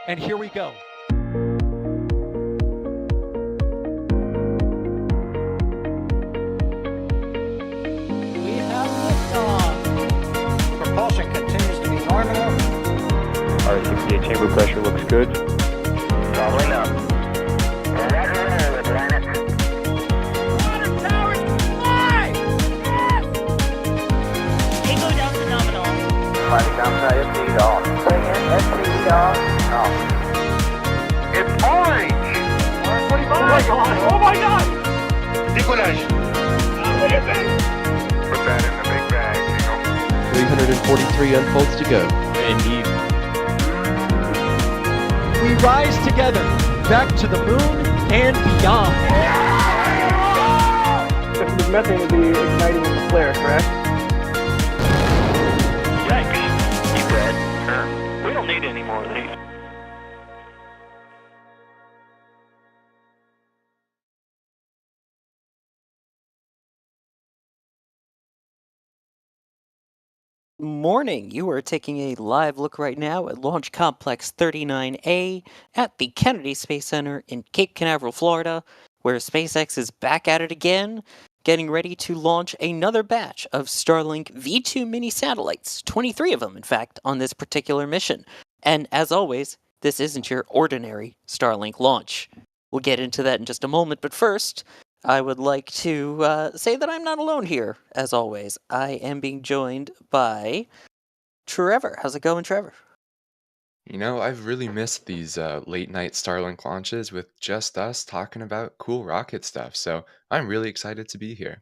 And here we go. We have liftoff. Propulsion continues to be normal. RCPA chamber pressure looks good. Doubling up. Roger and roll, planet. Water towers fly! Yes! Tango down to nominal. Fighting outside SPD off. Bring in SPD off. It's orange! 145! Oh my god! Oh my god! Décollage. What is it? Put that in the big bag, Eagle. 343 unfolds to go. Indeed. We rise together, back to the moon and beyond. If the methane would be igniting in the flare, correct? Yikes. You dead? Sure. We don't need any more of these. Morning. You are taking a live look right now at Launch Complex 39A at the Kennedy Space Center in Cape Canaveral, Florida, where SpaceX is back at it again, getting ready to launch another batch of Starlink V2 mini satellites, 23 of them, in fact, on this particular mission. And as always, this isn't your ordinary Starlink launch. We'll get into that in just a moment, but first, I would like to say that I'm not alone here, as always. I am being joined by Trevor. How's it going, Trevor? You know, I've really missed these late night Starlink launches with just us talking about cool rocket stuff, so I'm really excited to be here.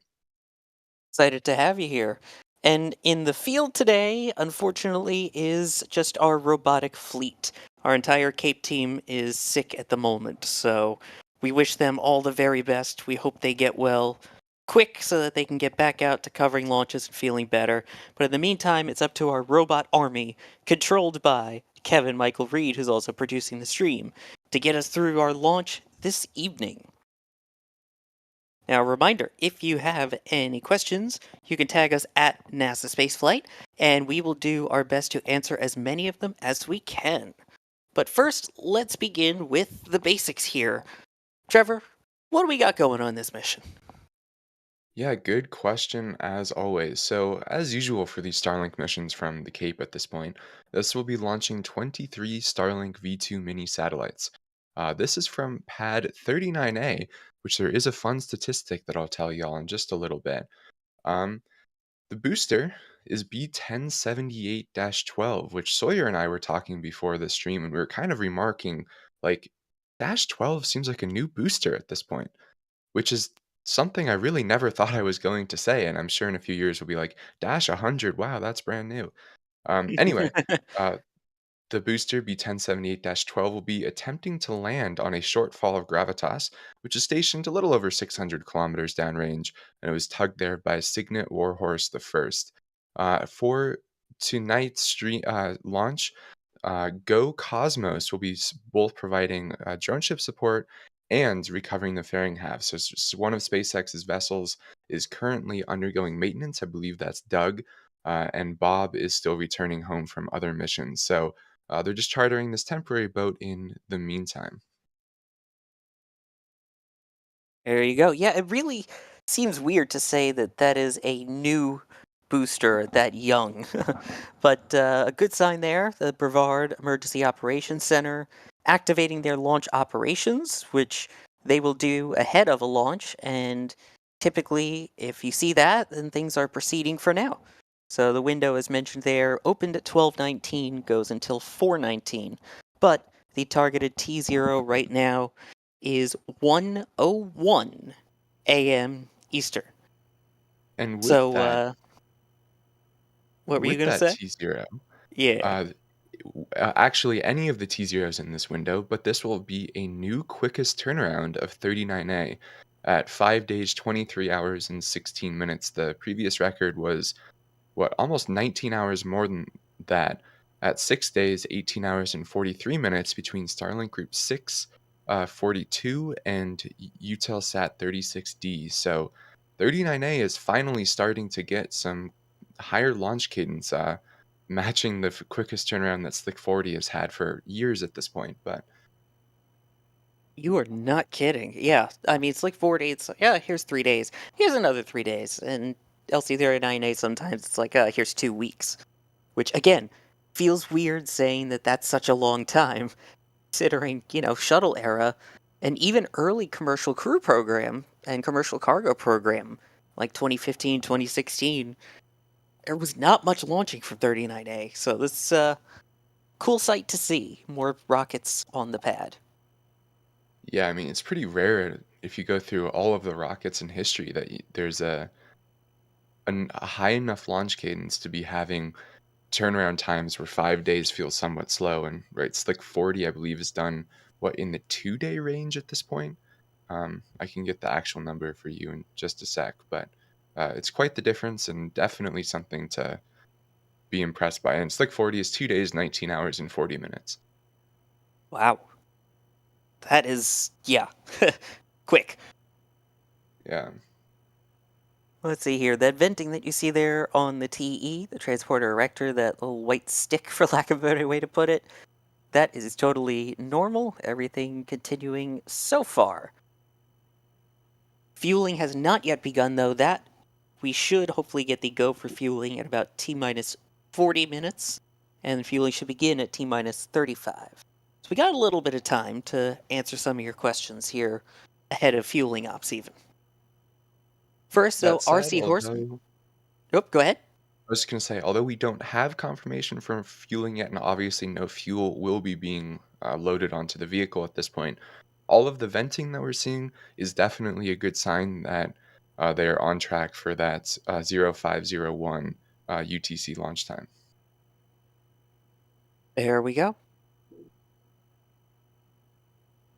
Excited to have you here. And in the field today, unfortunately, is just our robotic fleet. Our entire Cape team is sick at the moment, so we wish them all the very best. We hope they get well quick so that they can get back out to covering launches and feeling better. But in the meantime, it's up to our robot army, controlled by Kevin Michael Reed, who's also producing the stream, to get us through our launch this evening. Now, a reminder, if you have any questions, you can tag us at NASA Spaceflight, and we will do our best to answer as many of them as we can. But first, let's begin with the basics here. Trevor, what do we got going on this mission? Yeah, good question as always. So, as usual for these Starlink missions from the Cape at this point, this will be launching 23 Starlink V2 mini satellites. This is from pad 39A, which there is a fun statistic that I'll tell y'all in just a little bit. Um, the booster is B1078-12, which Sawyer and I were talking before the stream, and we were kind of remarking, like, Dash 12 seems like a new booster at this point, which is something I really never thought I was going to say, and I'm sure in a few years we'll be like, Dash 100, wow, that's brand new. Anyway, uh, the booster B1078-12 will be attempting to land on a Shortfall of Gravitas, which is stationed a little over 600 kilometers downrange, and it was tugged there by Signet Warhorse I. For tonight's launch, Go Cosmos will be both providing drone ship support and recovering the fairing half. So one of SpaceX's vessels is currently undergoing maintenance. I believe that's Doug, and Bob is still returning home from other missions. So they're just chartering this temporary boat in the meantime. There you go. Yeah, it really seems weird to say that that is a new booster that young. But a good sign there, the Brevard Emergency Operations Center activating their launch operations, which they will do ahead of a launch. And typically, if you see that, then things are proceeding for now. So the window, as mentioned there, opened at 12:19, goes until 4:19. But the targeted T0 right now is 1:01 a.m. Eastern. And with So, that, what were you with going to that say? T0, Yeah. actually any of the T0s in this window, but this will be a new quickest turnaround of 39A at 5 days, 23 hours, and 16 minutes. The previous record was, almost 19 hours more than that at 6 days, 18 hours, and 43 minutes between Starlink Group 6, 42, and Eutelsat 36D. So 39A is finally starting to get some higher launch cadence. matching the quickest turnaround that Slick 40 has had for years at this point. But You are not kidding. Yeah, I mean, it's like 4 days. It's like, yeah, here's 3 days. Here's another 3 days. And LC39A sometimes it's like, here's 2 weeks. Which, again, feels weird saying that that's such a long time, considering, shuttle era and even early commercial crew program and commercial cargo program, like 2015, 2016. There was not much launching from 39A. So this cool sight to see. More rockets on the pad. yeah, I mean, it's pretty rare if you go through all of the rockets in history that there's a high enough launch cadence to be having turnaround times where 5 days feel somewhat slow. And right, Slick 40, I believe, is done what in the 2 day range at this point. I can get the actual number for you in just a sec, but it's quite the difference and definitely something to be impressed by. And Slick 40 is 2 days, 19 hours, and 40 minutes. Wow. That is, yeah, quick. Yeah. Let's see here. That venting that you see there on the TE, the transporter erector, that little white stick, for lack of a better way to put it, that is totally normal. Everything continuing so far. Fueling has not yet begun, though. That we should hopefully get the go for fueling at about T-minus 40 minutes, and fueling should begin at T-minus 35. So we got a little bit of time to answer some of your questions here ahead of fueling ops even. First, though, That said, RC Horseman. Oh, go ahead. I was just going to say, although we don't have confirmation from fueling yet, and obviously no fuel will be being loaded onto the vehicle at this point, all of the venting that we're seeing is definitely a good sign that they're on track for that 0501 UTC launch time. There we go.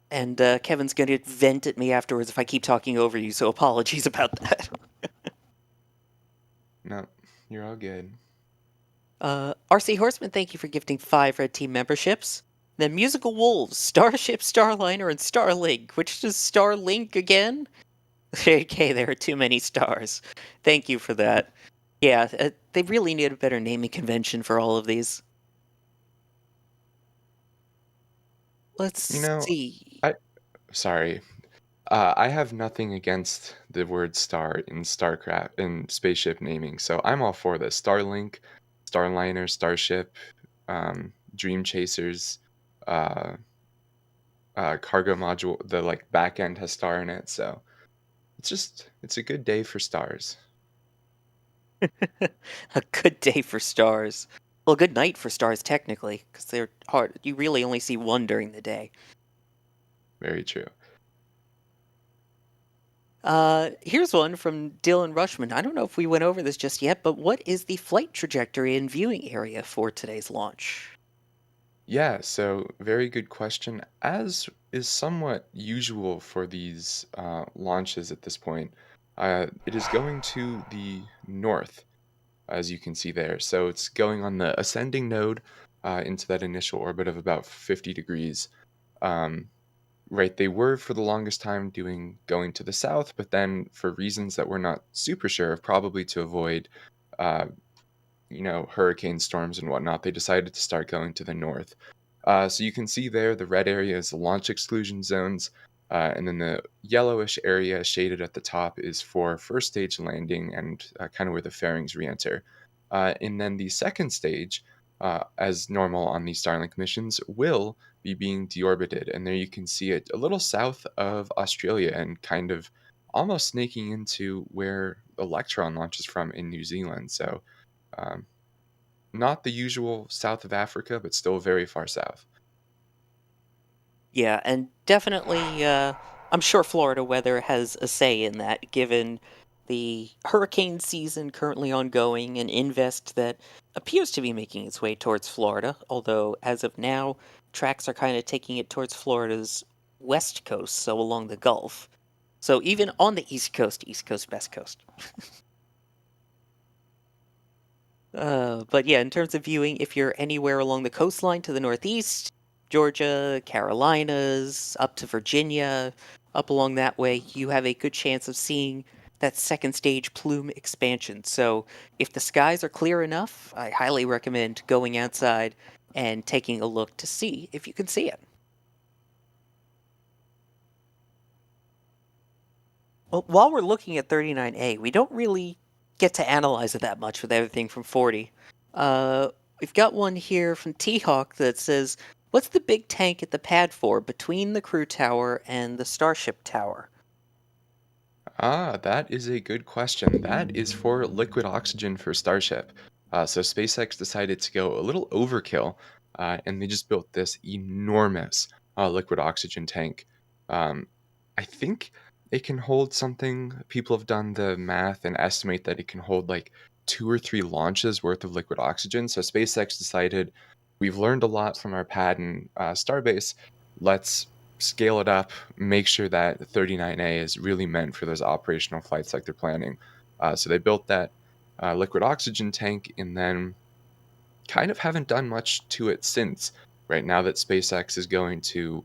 And Kevin's going to vent at me afterwards if I keep talking over you, so apologies about that. No, you're all good. RC Horseman, thank you for gifting 5 Red Team memberships. Then Musical Wolves, Starship, Starliner, and Starlink. Which is Starlink again? Okay, there are too many stars. Thank you for that. Yeah, they really need a better naming convention for all of these. Let's see. Sorry. I have nothing against the word star in StarCraft and spaceship naming, so I'm all for this. Starlink, Starliner, Starship, Dream Chasers, cargo module. The back end has star in it, so it's a good day for stars. A good day for stars. Well, a good night for stars, technically, because they're hard. You really only see one during the day. Very true. Here's one from Dylan Rushman. I don't know if we went over this just yet, but what is the flight trajectory and viewing area for today's launch? Yeah, so very good question. As is somewhat usual for these launches at this point, it is going to the north, as you can see there. So it's going on the ascending node into that initial orbit of about 50 degrees. Right, they were for the longest time going to the south, but then for reasons that we're not super sure of, probably to avoid, hurricane storms and whatnot, they decided to start going to the north. So you can see there the red area is the launch exclusion zones, and then the yellowish area shaded at the top is for first stage landing and kind of where the fairings re-enter. And then the second stage, as normal on these Starlink missions, will be being deorbited. And there you can see it a little south of Australia and kind of almost snaking into where Electron launches from in New Zealand. So not the usual south of Africa, but still very far south. Yeah, and definitely, I'm sure Florida weather has a say in that, given the hurricane season currently ongoing and invest that appears to be making its way towards Florida, although as of now, tracks are kind of taking it towards Florida's west coast, so along the Gulf. So even on the East Coast, West Coast. But yeah, in terms of viewing, if you're anywhere along the coastline to the northeast, Georgia, Carolinas, up to Virginia, up along that way, you have a good chance of seeing that second stage plume expansion. So if the skies are clear enough, I highly recommend going outside and taking a look to see if you can see it. Well, while we're looking at 39A, we don't really get to analyze it that much with everything from 40. We've got one here from T-Hawk that says, what's the big tank at the pad for between the crew tower and the Starship tower? That is a good question. That is for liquid oxygen for Starship. So SpaceX decided to go a little overkill, and they just built this enormous liquid oxygen tank. Um, I think it can hold something. People have done the math and estimate that it can hold like 2 or 3 launches worth of liquid oxygen. So SpaceX decided we've learned a lot from our pad and Starbase. Let's scale it up, make sure that 39A is really meant for those operational flights like they're planning. So they built that liquid oxygen tank and then kind of haven't done much to it since. Right now that SpaceX is going to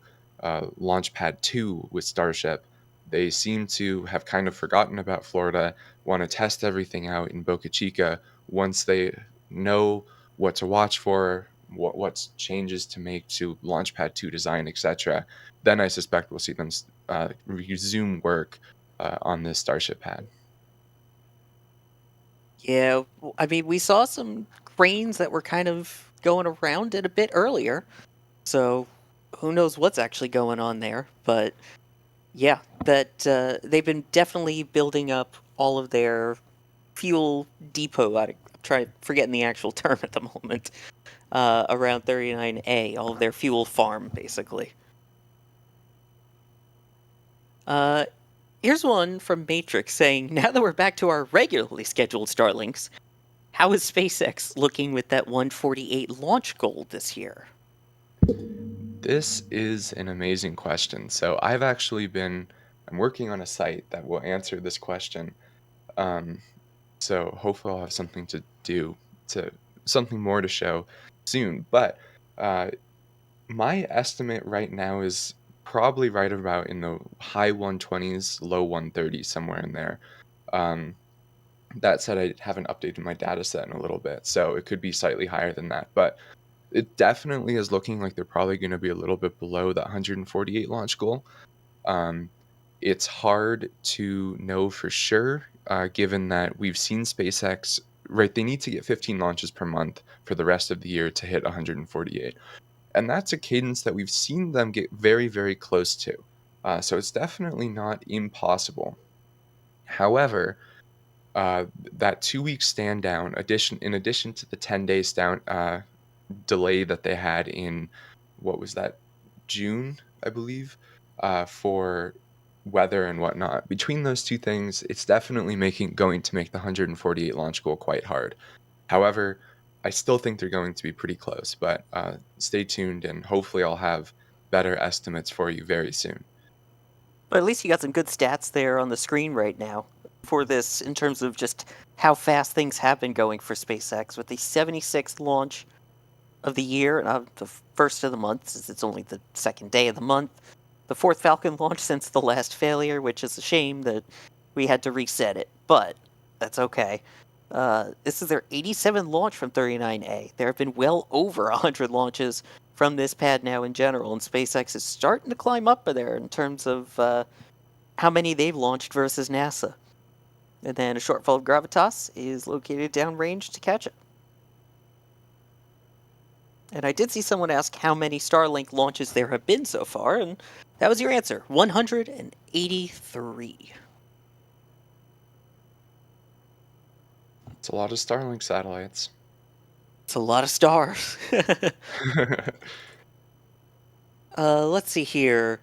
launch pad 2 with Starship, they seem to have kind of forgotten about Florida, want to test everything out in Boca Chica once they know what to watch for, what's changes to make to Launchpad 2 design, etc. Then I suspect we'll see them resume work on this Starship pad. Yeah, I mean, we saw some cranes that were kind of going around it a bit earlier, so who knows what's actually going on there. But yeah, that they've been definitely building up all of their fuel depot. I'm forgetting the actual term at the moment. Around 39A, all of their fuel farm, basically. Here's one from Matrix saying, now that we're back to our regularly scheduled Starlinks, how is SpaceX looking with that 148 launch goal this year? This is an amazing question. So I'm working on a site that will answer this question. Um, so hopefully I'll have something to do something more to show soon. But my estimate right now is probably right about in the high 120s, low 130s, somewhere in there. Um, that said, I haven't updated my data set in a little bit, so it could be slightly higher than that. But it definitely is looking like they're probably going to be a little bit below the 148 launch goal. It's hard to know for sure, given that we've seen SpaceX, right? They need to get 15 launches per month for the rest of the year to hit 148. And that's a cadence that we've seen them get very, very close to. So it's definitely not impossible. However, that 2 week stand down, in addition to the 10 day delay that they had in, what was that, June, I believe, for weather and whatnot. Between those two things, it's definitely going to make the 148 launch goal quite hard. However, I still think they're going to be pretty close, but stay tuned and hopefully I'll have better estimates for you very soon. But at least you got some good stats there on the screen right now for this in terms of just how fast things have been going for SpaceX with the 76th launch of the year, the first of the month, since it's only the second day of the month. The 4th Falcon launch since the last failure, which is a shame that we had to reset it, but that's okay. This is their 87th launch from 39A. There have been well over 100 launches from this pad now in general, and SpaceX is starting to climb up there in terms of how many they've launched versus NASA. And then a Shortfall of Gravitas is located downrange to catch it. And I did see someone ask how many Starlink launches there have been so far, and that was your answer, 183. It's a lot of Starlink satellites. It's a lot of stars. Let's see here.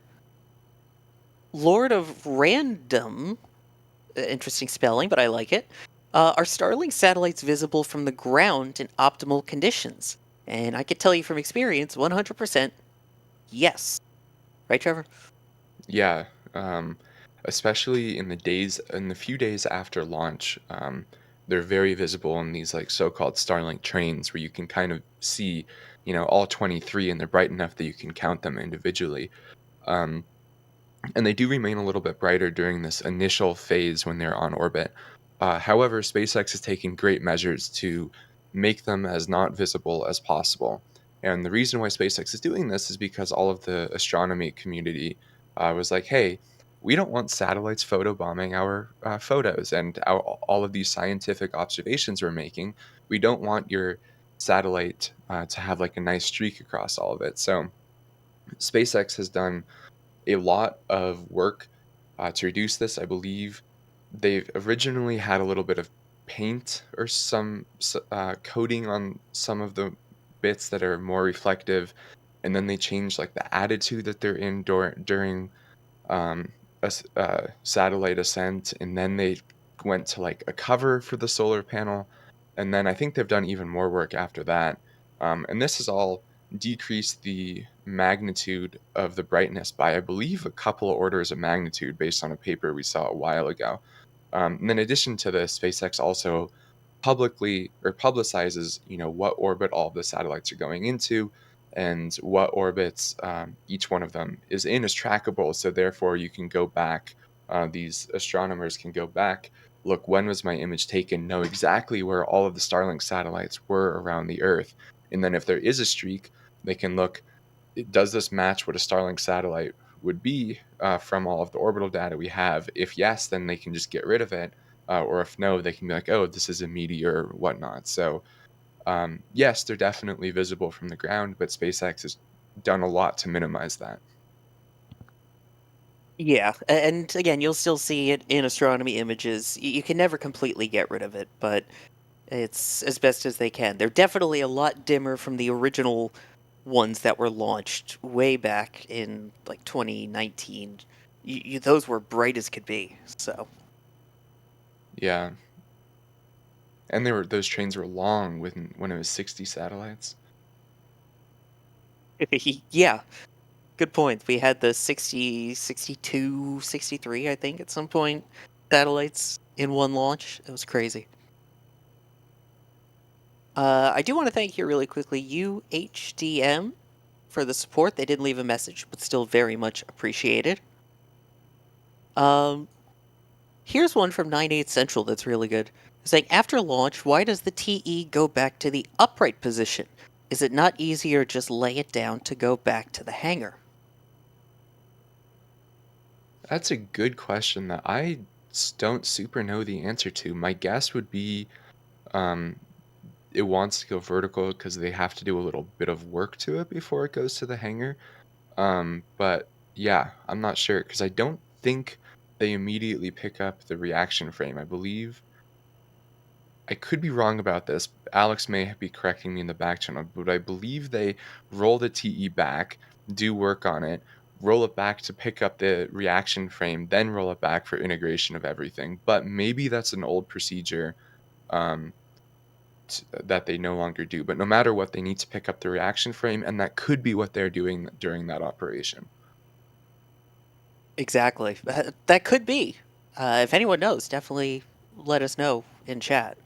Lord of Random, interesting spelling, but I like it. Are Starlink satellites visible from the ground in optimal conditions? And I could tell you from experience, 100%, yes. Right, Trevor? Yeah, especially in the few days after launch, they're very visible in these like so-called Starlink trains where you can kind of see, all 23, and they're bright enough that you can count them individually. and they do remain a little bit brighter during this initial phase when they're on orbit. However, SpaceX is taking great measures to make them as not visible as possible. And the reason why SpaceX is doing this is because all of the astronomy community was like, hey, we don't want satellites photobombing our photos and all of these scientific observations we're making. We don't want your satellite to have like a nice streak across all of it. So SpaceX has done a lot of work to reduce this. I believe they've originally had a little bit of paint or some coating on some of the bits that are more reflective, and then they changed like the attitude that they're in during um, satellite ascent, and then they went to like a cover for the solar panel, and then I think they've done even more work after that. And this has all decreased the magnitude of the brightness by, I believe, a couple of orders of magnitude based on a paper we saw a while ago. And in addition to this, SpaceX also publicly or publicizes, what orbit all of the satellites are going into and what orbits each one of them is in is trackable. So therefore, you can go back. These astronomers can go back, look, when was my image taken, know exactly where all of the Starlink satellites were around the Earth. And then if there is a streak, they can look, does this match what a Starlink satellite would be from all of the orbital data we have? If yes, then they can just get rid of it. Or if no, they can be like, oh, this is a meteor or whatnot. So yes, they're definitely visible from the ground, but SpaceX has done a lot to minimize that. Yeah, and again, you'll still see it in astronomy images. You can never completely get rid of it, but it's as best as they can. They're definitely a lot dimmer from the original ones that were launched way back in like 2019. Those were bright as could be. So Yeah. And those trains were long when it was 60 satellites. yeah, good point. We had the 60, 62, 63, I think, at some point, satellites in one launch. It was crazy. I do want to thank here really quickly UHDM for the support. They didn't leave a message, but still very much appreciated. Here's one from 98 Central that's really good. It's saying, after launch, why does the TE go back to the upright position? Is it not easier just lay it down to go back to the hangar? That's a good question that I don't super know the answer to. My guess would be it wants to go vertical because they have to do a little bit of work to it before it goes to the hangar. But yeah, I'm not sure because I don't think they immediately pick up the reaction frame. I believe I could be wrong about this. Alex may be correcting me in the back channel, but I believe they roll the TE back, do work on it, roll it back to pick up the reaction frame, then roll it back for integration of everything. But maybe that's an old procedure that they no longer do. But no matter what, they need to pick up the reaction frame, and that could be what they're doing during that operation. Exactly. That could be. If anyone knows, definitely let us know in chat.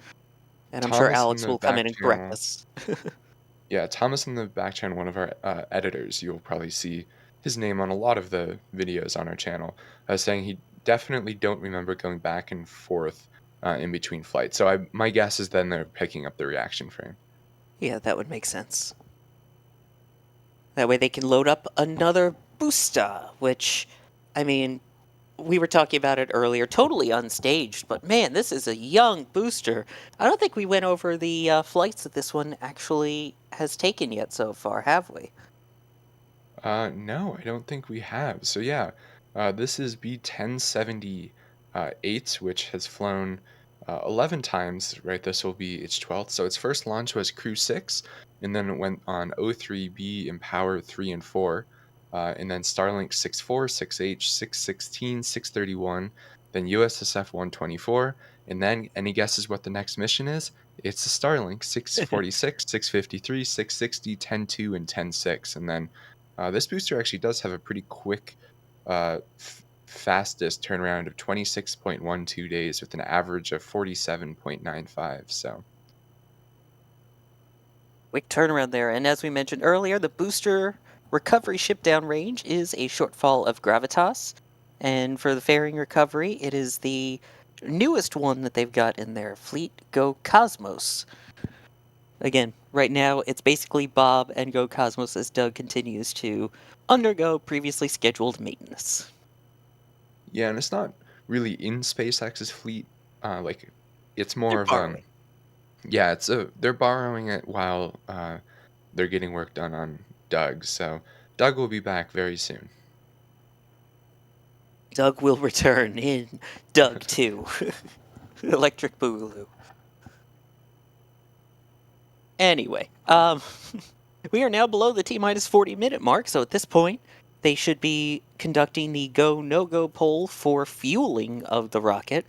And I'm sure Thomas in Alex the will come back in and correct channel. us. Yeah, Thomas in the back channel, one of our editors, you'll probably see his name on a lot of the videos on our channel, saying he definitely don't remember going back and forth in between flights. So my guess is then they're picking up the reaction frame. Yeah, that would make sense. That way they can load up another booster, which, I mean, we were talking about it earlier, totally unstaged, but man, this is a young booster. I don't think we went over the flights that this one actually has taken yet so far, have we? No, I don't think we have. So yeah, this is B1078, which has flown 11 times, right? This will be its 12th. So its first launch was Crew 6, and then it went on O3B mPOWER 3 and 4, and then Starlink 6.4, 6H, 616, 631, then USSF 124, and then any guesses what the next mission is? It's the Starlink 646, 653, 660, 10.2, and 10.6, and then this booster actually does have a pretty quick, fastest turnaround of 26.12 days with an average of 47.95. So, Quick turnaround there, and as we mentioned earlier, the booster recovery ship down range is a shortfall of Gravitas. And for the fairing recovery, it is the newest one that they've got in their fleet, Go Cosmos. Again, right now it's basically Bob and Go Cosmos as Doug continues to undergo previously scheduled maintenance. Yeah, and it's not really in SpaceX's fleet. Like, it's more They're of borrowing. yeah, they're borrowing it while they're getting work done on Doug. So Doug will be back very soon. Doug will return in Doug 2. Electric Boogaloo. Anyway, we are now below the T-minus 40-minute mark, so at this point, they should be conducting the go-no-go poll for fueling of the rocket.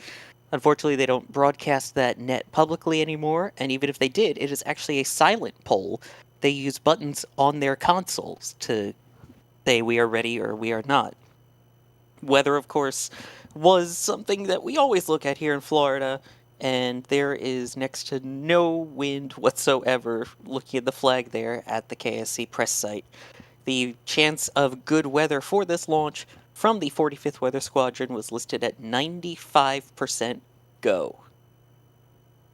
Unfortunately, they don't broadcast that net publicly anymore, and even if they did, it is actually a silent poll. They use buttons on their consoles to say we are ready or we are not. Weather, of course, was something that we always look at here in Florida, and there is next to no wind whatsoever looking at the flag there at the KSC press site. The chance of good weather for this launch from the 45th Weather Squadron was listed at 95% go.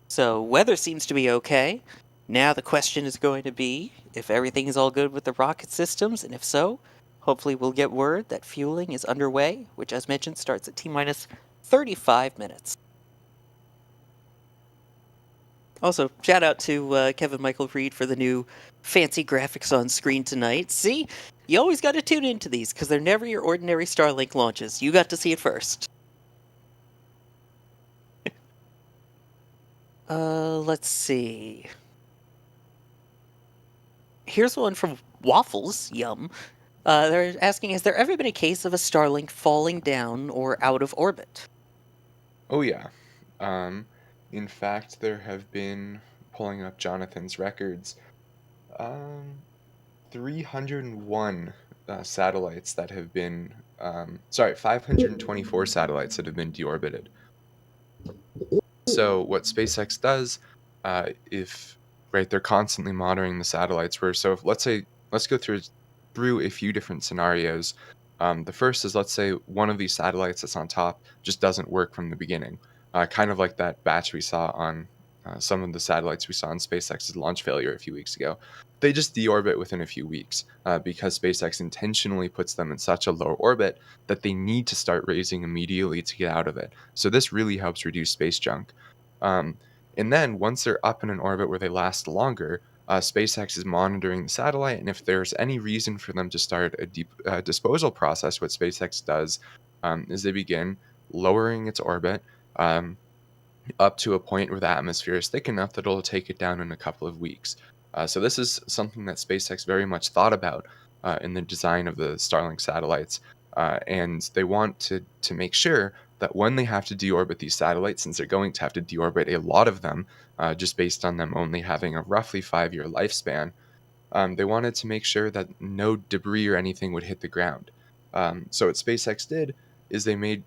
So weather seems to be okay. Now the question is going to be if everything is all good with the rocket systems, and if so, hopefully we'll get word that fueling is underway, which as mentioned starts at T-minus 35 minutes. Also, shout out to Kevin Michael Reed for the new fancy graphics on screen tonight. See, you always got to tune into these because they're never your ordinary Starlink launches. You got to see it first. Let's see. Here's one from Waffles, yum. They're asking, has there ever been a case of a Starlink falling down or out of orbit? Oh yeah. In fact, there have been, pulling up Jonathan's records, 301 satellites that have been, 524 satellites that have been deorbited. So what SpaceX does, they're constantly monitoring the satellites. Let's go through a few different scenarios. The first is, let's say one of these satellites that's on top just doesn't work from the beginning, kind of like that batch we saw on some of the satellites we saw on SpaceX's launch failure a few weeks ago. They just deorbit within a few weeks because SpaceX intentionally puts them in such a low orbit that they need to start raising immediately to get out of it. So this really helps reduce space junk. And then once they're up in an orbit where they last longer, SpaceX is monitoring the satellite, and if there's any reason for them to start a deep disposal process, what SpaceX does is they begin lowering its orbit up to a point where the atmosphere is thick enough that it'll take it down in a couple of weeks. So this is something that SpaceX very much thought about in the design of the Starlink satellites, and they want to make sure that when they have to deorbit these satellites, since they're going to have to deorbit a lot of them, just based on them only having a roughly 5-year lifespan, they wanted to make sure that no debris or anything would hit the ground. So what SpaceX did is they made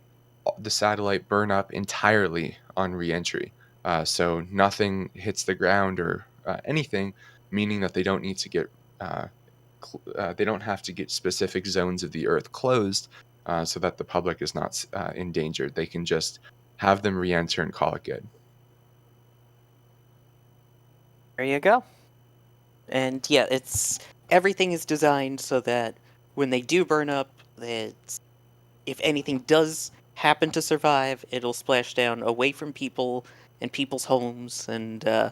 the satellite burn up entirely on re-entry. So nothing hits the ground or anything, meaning that they don't need to get they don't have to get specific zones of the Earth closed so that the public is not endangered. They can just have them re-enter and call it good. There you go. And yeah, everything is designed so that when they do burn up, if anything does happen to survive, it'll splash down away from people and people's homes and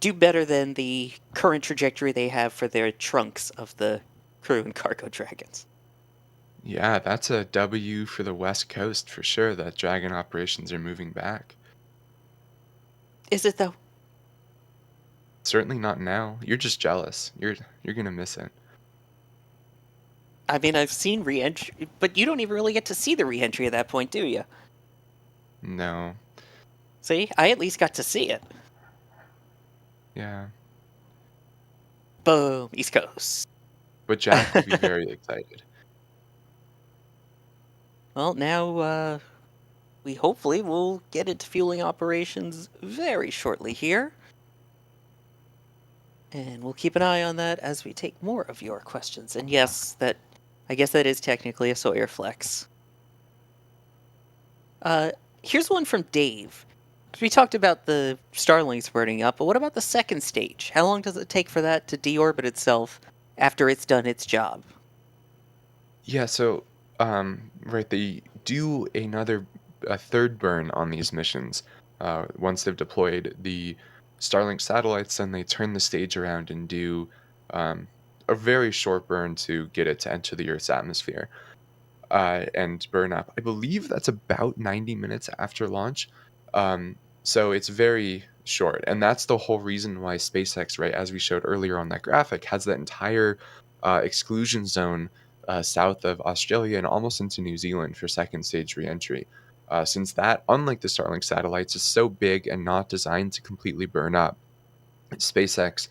do better than the current trajectory they have for their trunks of the Crew and Cargo Dragons. Yeah, that's a W for the West Coast for sure, that Dragon operations are moving back. Is it though? Certainly not now. You're just jealous. You're gonna miss it. I mean, I've seen re-entry, but you don't even really get to see the re-entry at that point, do you? No. See, I at least got to see it. Yeah. Boom, East Coast. But Jack will be very excited. Well, now we hopefully will get into fueling operations very shortly here. And we'll keep an eye on that as we take more of your questions. And yes, I guess that is technically a Sawyer flex. Here's one from Dave. We talked about the Starlinks burning up, but what about the second stage? How long does it take for that to deorbit itself after it's done its job? Yeah, so right, they do a third burn on these missions. Once they've deployed the Starlink satellites, then they turn the stage around and do um, a very short burn to get it to enter the Earth's atmosphere and burn up. I believe that's about 90 minutes after launch. So it's very short. And that's the whole reason why SpaceX, right, as we showed earlier on that graphic, has that entire exclusion zone south of Australia and almost into New Zealand for second stage reentry. Since that, unlike the Starlink satellites, is so big and not designed to completely burn up, SpaceX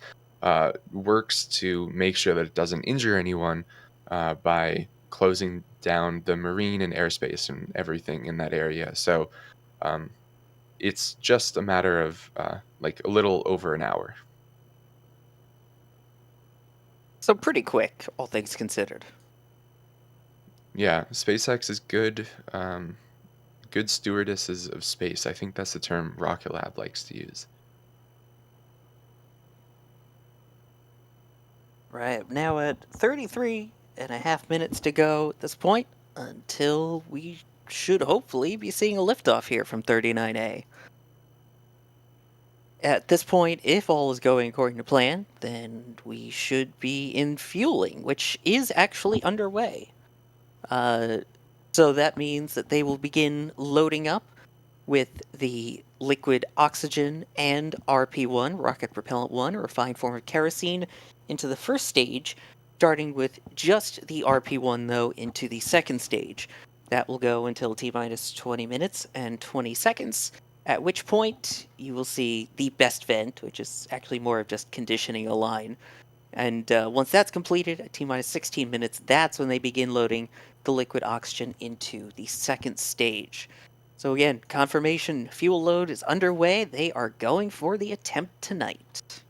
works to make sure that it doesn't injure anyone by closing down the marine and airspace and everything in that area. So um, it's just a matter of like a little over an hour. So pretty quick, all things considered. Yeah, SpaceX is good. Good stewardesses of space. I think that's the term Rocket Lab likes to use. Right, now at 33 and a half minutes to go at this point until we should hopefully be seeing a liftoff here from 39A. At this point, if all is going according to plan, then we should be in fueling, which is actually underway. So that means that they will begin loading up with the liquid oxygen and RP1, rocket propellant 1, a refined form of kerosene, into the first stage, starting with just the RP1, though, into the second stage. That will go until T-minus 20 minutes and 20 seconds, at which point you will see the best vent, which is actually more of just conditioning a line. And once that's completed, at T-minus 16 minutes, that's when they begin loading the liquid oxygen into the second stage. So again, confirmation fuel load is underway. They are going for the attempt tonight.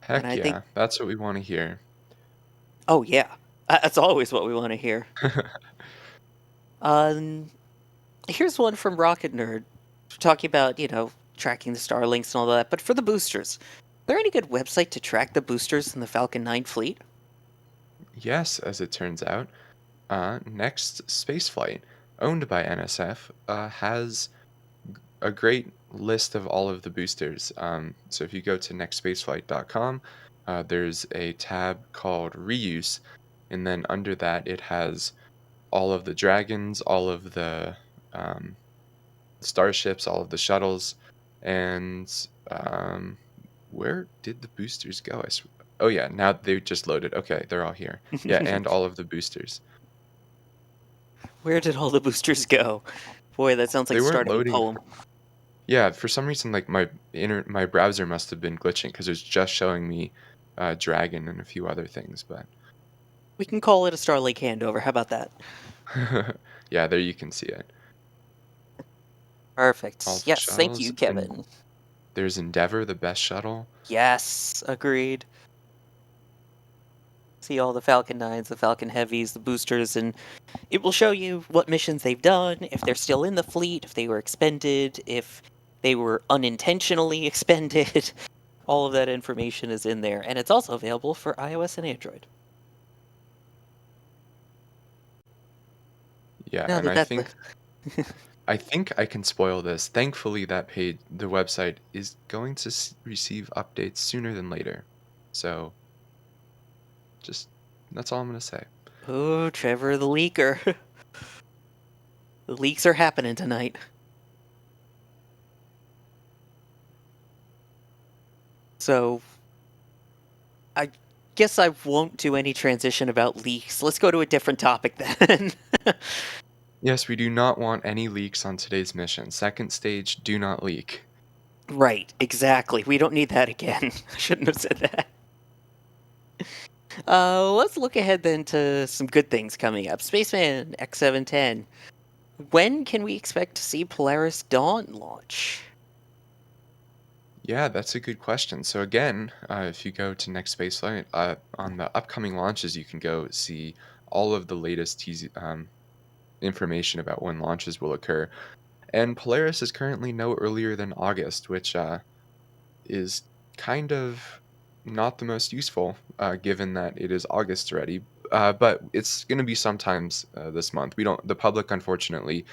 Heck I yeah, think, that's what we want to hear. oh yeah, that's always what we want to hear. Here's one from Rocket Nerd, talking about, tracking the Starlinks and all that, but for the boosters. Is there any good website to track the boosters in the Falcon 9 fleet? Yes, as it turns out, Next Spaceflight, owned by NSF, has a great list of all of the boosters. So if you go to nextspaceflight.com, there's a tab called Reuse, and then under that it has all of the Dragons, all of the starships, all of the shuttles, and where did the boosters go? Oh yeah, now they just loaded. Okay, they're all here. Yeah, and all of the boosters. Where did all the boosters go? Boy, that sounds like They the weren't start of a loading. poem. Yeah, for some reason, like my browser must have been glitching because it was just showing me Dragon and a few other things. But We can call it a Starlink handover. How about that? yeah, there you can see it. Perfect. All the Yes, thank shuttles, you, and Kevin. there's Endeavor, the best shuttle. Yes, agreed. See all the Falcon 9s, the Falcon Heavies, the boosters, and it will show you what missions they've done, if they're still in the fleet, if they were expended, if they were unintentionally expended. All of that information is in there, and it's also available for iOS and Android. Yeah, Now and that that's the... I think I can spoil this. Thankfully, that page, the website, is going to receive updates sooner than later. So, just that's all I'm gonna say. Oh, Trevor the Leaker. The leaks are happening tonight. So, I guess I won't do any transition about leaks. Let's go to a different topic then. Yes, we do not want any leaks on today's mission. Second stage, do not leak. Right, exactly. We don't need that again. I shouldn't have said that. Let's look ahead then to some good things coming up. Spaceman X710. When can we expect to see Polaris Dawn launch? Yeah, that's a good question. So again, if you go to Next Spaceflight, on the upcoming launches, you can go see all of the latest information about when launches will occur. And Polaris is currently no earlier than August, which is kind of not the most useful, given that it is August already. But it's going to be sometimes this month. The public, unfortunately,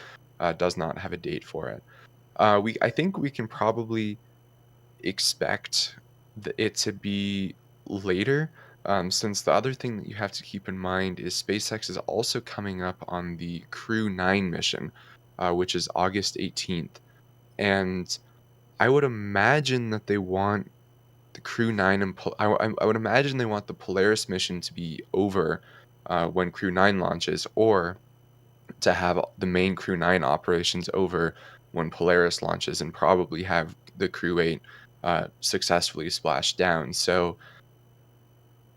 does not have a date for it. I think we can probably expect it to be later, since the other thing that you have to keep in mind is SpaceX is also coming up on the Crew 9 mission, which is August 18th. And I would imagine that they want the Crew 9 and I would imagine they want the Polaris mission to be over when Crew 9 launches, or to have the main Crew 9 operations over when Polaris launches, and probably have the Crew 8 successfully splashed down. So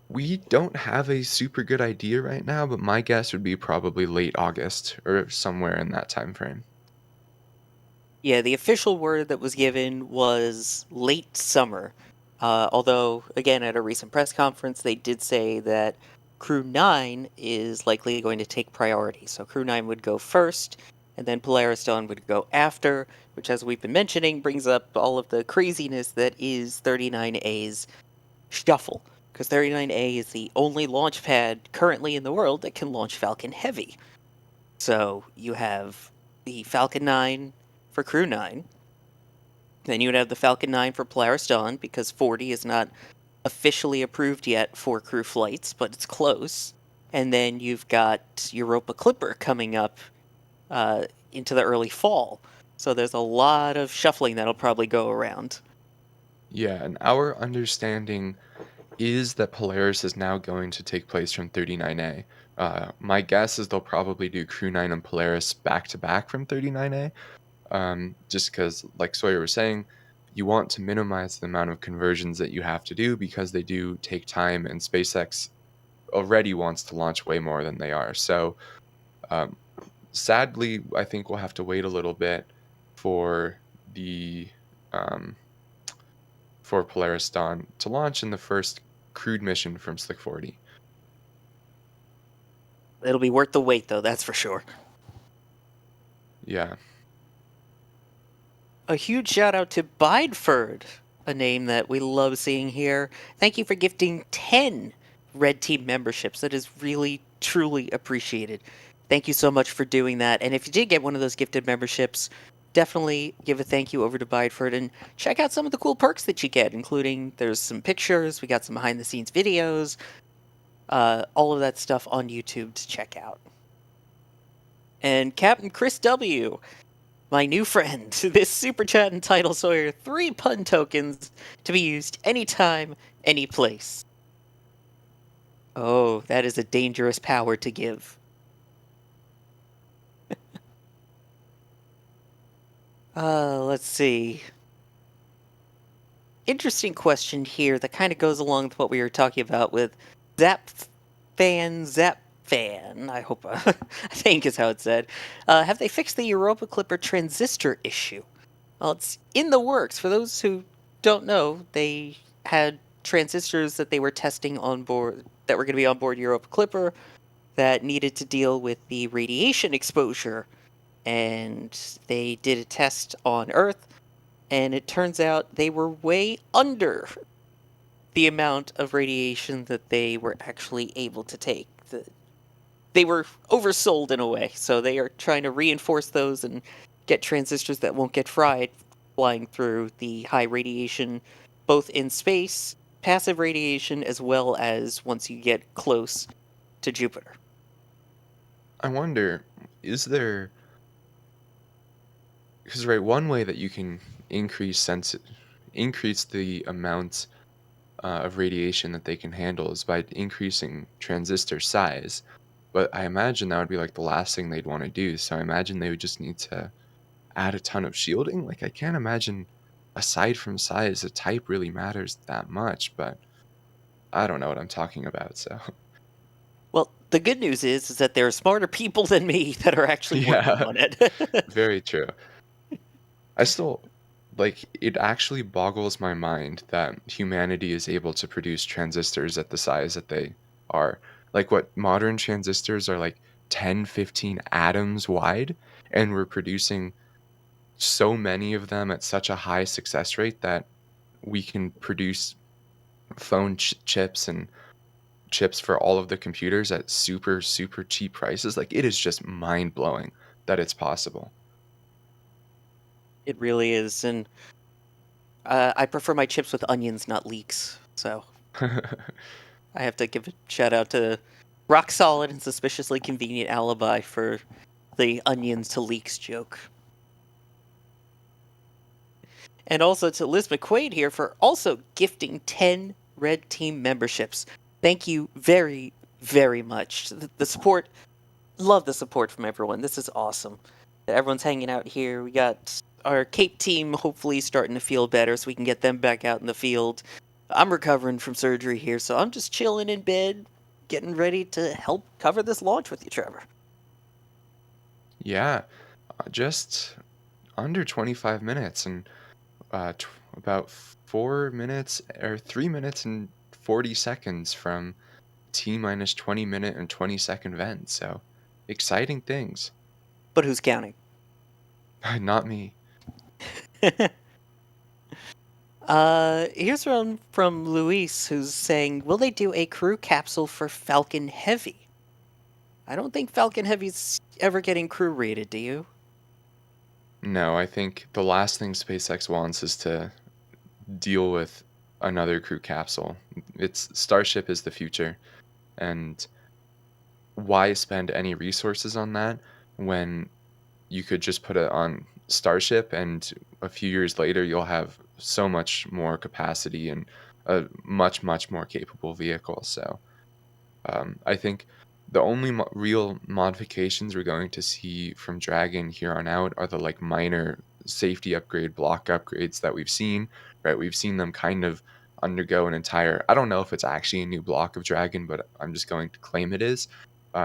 we don't have a super good idea right now, but my guess would be probably late August or somewhere in that time frame. Yeah, the official word that was given was late summer. Although, again, at a recent press conference, they did say that Crew 9 is likely going to take priority. So Crew 9 would go first, and then Polaris Dawn would go after, which, as we've been mentioning, brings up all of the craziness that is 39A's shuffle. Because 39A is the only launch pad currently in the world that can launch Falcon Heavy. So you have the Falcon 9 for Crew 9. Then you would have the Falcon 9 for Polaris Dawn, because 40 is not officially approved yet for crew flights, but it's close. And then you've got Europa Clipper coming up into the early fall. So there's a lot of shuffling that'll probably go around. Yeah, and our understanding is that Polaris is now going to take place from 39A. My guess is they'll probably do Crew 9 and Polaris back to back from 39A, just because, like Sawyer was saying, you want to minimize the amount of conversions that you have to do, because they do take time, and SpaceX already wants to launch way more than they are. So sadly, I think we'll have to wait a little bit for the for Polaris Dawn to launch in the first crewed mission from Slick 40. It'll be worth the wait, though, that's for sure. Yeah. A huge shout out to Bideford, a name that we love seeing here. Thank you for gifting 10 Red Team memberships. That is really, truly appreciated. Thank you so much for doing that. And if you did get one of those gifted memberships, definitely give a thank you over to Bideford and check out some of the cool perks that you get, including there's some pictures, we got some behind the scenes videos, all of that stuff on YouTube to check out. And Captain Chris W., my new friend, this super chat entitled Sawyer 3 pun tokens to be used anytime, any place. Oh, that is a dangerous power to give. Let's see. Interesting question here that kind of goes along with what we were talking about with Zapfan. I hope, I think is how it's said. Have they fixed the Europa Clipper transistor issue? Well, it's in the works. For those who don't know, they had transistors that they were testing on board, that were going to be on board Europa Clipper, that needed to deal with the radiation exposure. And they did a test on Earth, and it turns out they were way under the amount of radiation that they were actually able to take. They were oversold in a way, so they are trying to reinforce those and get transistors that won't get fried flying through the high radiation, both in space, passive radiation, as well as once you get close to Jupiter. I wonder, is there... Because, right, one way that you can increase the amount of radiation that they can handle is by increasing transistor size. But I imagine that would be like the last thing they'd want to do. So I imagine they would just need to add a ton of shielding. Like, I can't imagine, aside from size, the type really matters that much. But I don't know what I'm talking about, so... Well, the good news is that there are smarter people than me that are actually working on it. Very true. I still, like, it actually boggles my mind that humanity is able to produce transistors at the size that they are. Like, what modern transistors are like 10, 15 atoms wide, and we're producing so many of them at such a high success rate that we can produce phone chips and chips for all of the computers at super, super cheap prices. Like, it is just mind blowing that it's possible. It really is, and I prefer my chips with onions, not leeks. So I have to give a shout out to Rock Solid and Suspiciously Convenient Alibi for the onions to leeks joke. And also to Liz McQuaid here for also gifting 10 Red Team memberships. Thank you very, very much. The support, love the support from everyone. This is awesome. Everyone's hanging out here. We got our Cape team hopefully starting to feel better so we can get them back out in the field. I'm recovering from surgery here, so I'm just chilling in bed, getting ready to help cover this launch with you, Trevor. Yeah, just under 25 minutes and about 4 minutes or 3 minutes and 40 seconds from T minus 20 minute and 20-second vent. So exciting things. But who's counting? Not me. Here's one from Luis, who's saying, will they do a crew capsule for Falcon Heavy? I don't think Falcon Heavy's ever getting crew rated, do you? No, I think the last thing SpaceX wants is to deal with another crew capsule. It's Starship is the future, and why spend any resources on that when you could just put it on Starship, and a few years later you'll have so much more capacity and a much, much more capable vehicle. So I think the only real modifications we're going to see from Dragon here on out are the like minor safety upgrade, block upgrades that we've seen, right? We've seen them kind of undergo an entire, I don't know if it's actually a new block of Dragon, but I'm just going to claim it is,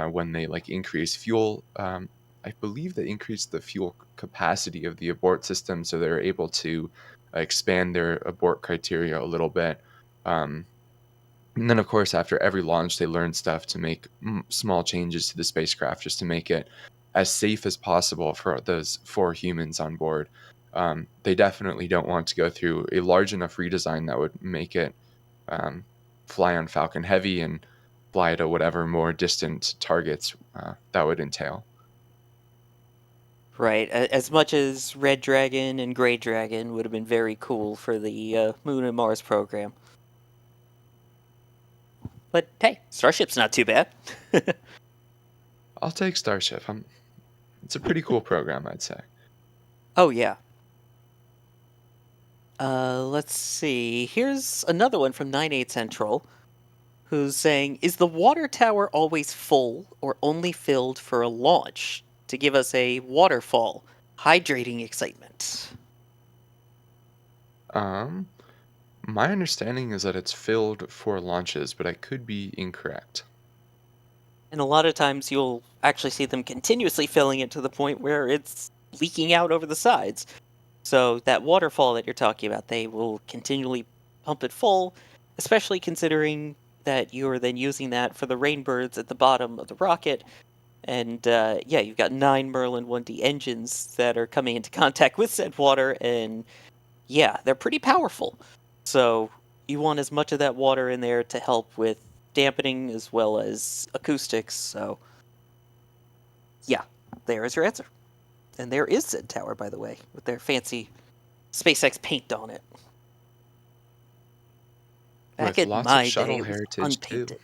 when they like increase fuel. I believe they increased the fuel capacity of the abort system, so they're able to expand their abort criteria a little bit. And then, of course, after every launch, they learn stuff to make small changes to the spacecraft just to make it as safe as possible for those 4 humans on board. They definitely don't want to go through a large enough redesign that would make it fly on Falcon Heavy and fly to whatever more distant targets that would entail. Right. As much as Red Dragon and Gray Dragon would have been very cool for the Moon and Mars program. But hey, Starship's not too bad. I'll take Starship. It's a pretty cool program, I'd say. Oh, yeah. Let's see. Here's another one from 98 Central, who's saying, is the water tower always full or only filled for a launch to give us a waterfall, hydrating excitement? My understanding is that it's filled for launches, but I could be incorrect. And a lot of times you'll actually see them continuously filling it to the point where it's leaking out over the sides. So that waterfall that you're talking about, they will continually pump it full, especially considering that you're then using that for the Rainbirds at the bottom of the rocket. And yeah, you've got 9 Merlin 1D engines that are coming into contact with said water, and yeah, they're pretty powerful. So you want as much of that water in there to help with dampening as well as acoustics. So yeah, there is your answer. And there is said tower, by the way, with their fancy SpaceX paint on it. Back With in lots my of shuttle day, it was heritage, too. unpainted.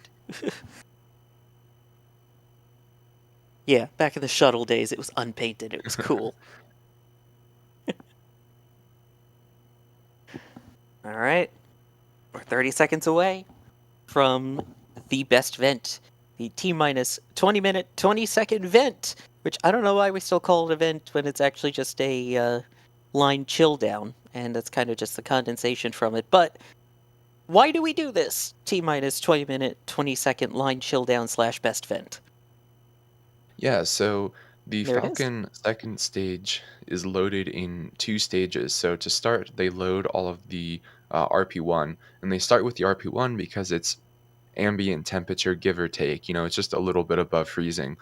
Yeah, back in the shuttle days, it was unpainted. It was cool. All right. We're 30 seconds away from the best vent, the T-minus 20-minute, 20-second vent, which I don't know why we still call it a vent when it's actually just a line chill down, and that's kind of just the condensation from it. But why do we do this T-minus 20-minute, 20-second line chill down / best vent? Yeah, so the There it is. Falcon second stage is loaded in 2 stages. So to start, they load all of the RP1, and they start with the RP1 because it's ambient temperature, give or take. You know, it's just a little bit above freezing.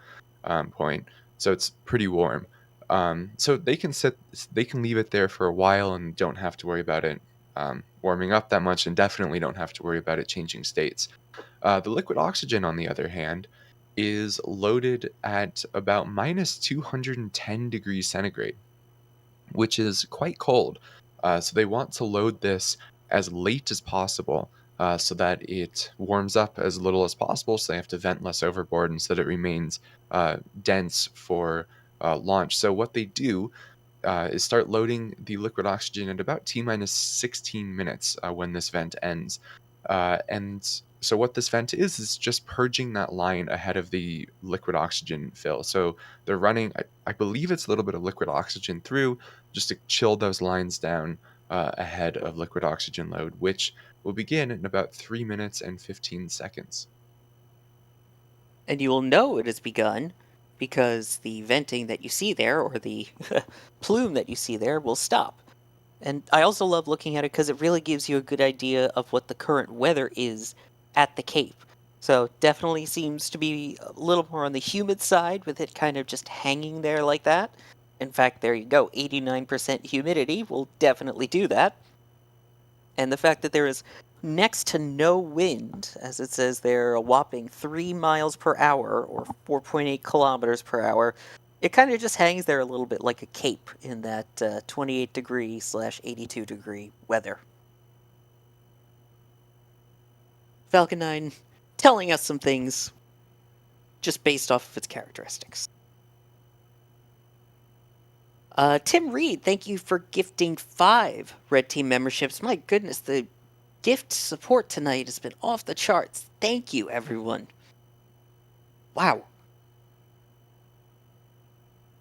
point, so it's pretty warm. So they can leave it there for a while and don't have to worry about it warming up that much, and definitely don't have to worry about it changing states. The liquid oxygen, on the other hand, is loaded at about minus 210 degrees centigrade, which is quite cold. So they want to load this as late as possible so that it warms up as little as possible. So they have to vent less overboard and so that it remains dense for launch. So what they do is start loading the liquid oxygen at about T minus 16 minutes when this vent ends. And so what this vent is just purging that line ahead of the liquid oxygen fill. So they're running, I believe it's a little bit of liquid oxygen through just to chill those lines down ahead of liquid oxygen load, which will begin in about 3 minutes and 15 seconds. And you will know it has begun because the venting that you see there, or the plume that you see there, will stop. And I also love looking at it because it really gives you a good idea of what the current weather is at the Cape. So definitely seems to be a little more on the humid side, with it kind of just hanging there like that. In fact, there you go, 89% humidity will definitely do that. And the fact that there is next to no wind, as it says there, a whopping 3 miles per hour, or 4.8 kilometers per hour, it kind of just hangs there a little bit like a cape in that 28 degree / 82 degree weather. Falcon 9 telling us some things just based off of its characteristics. Tim Reed, thank you for gifting 5 Red Team memberships. My goodness, the gift support tonight has been off the charts. Thank you, everyone. Wow.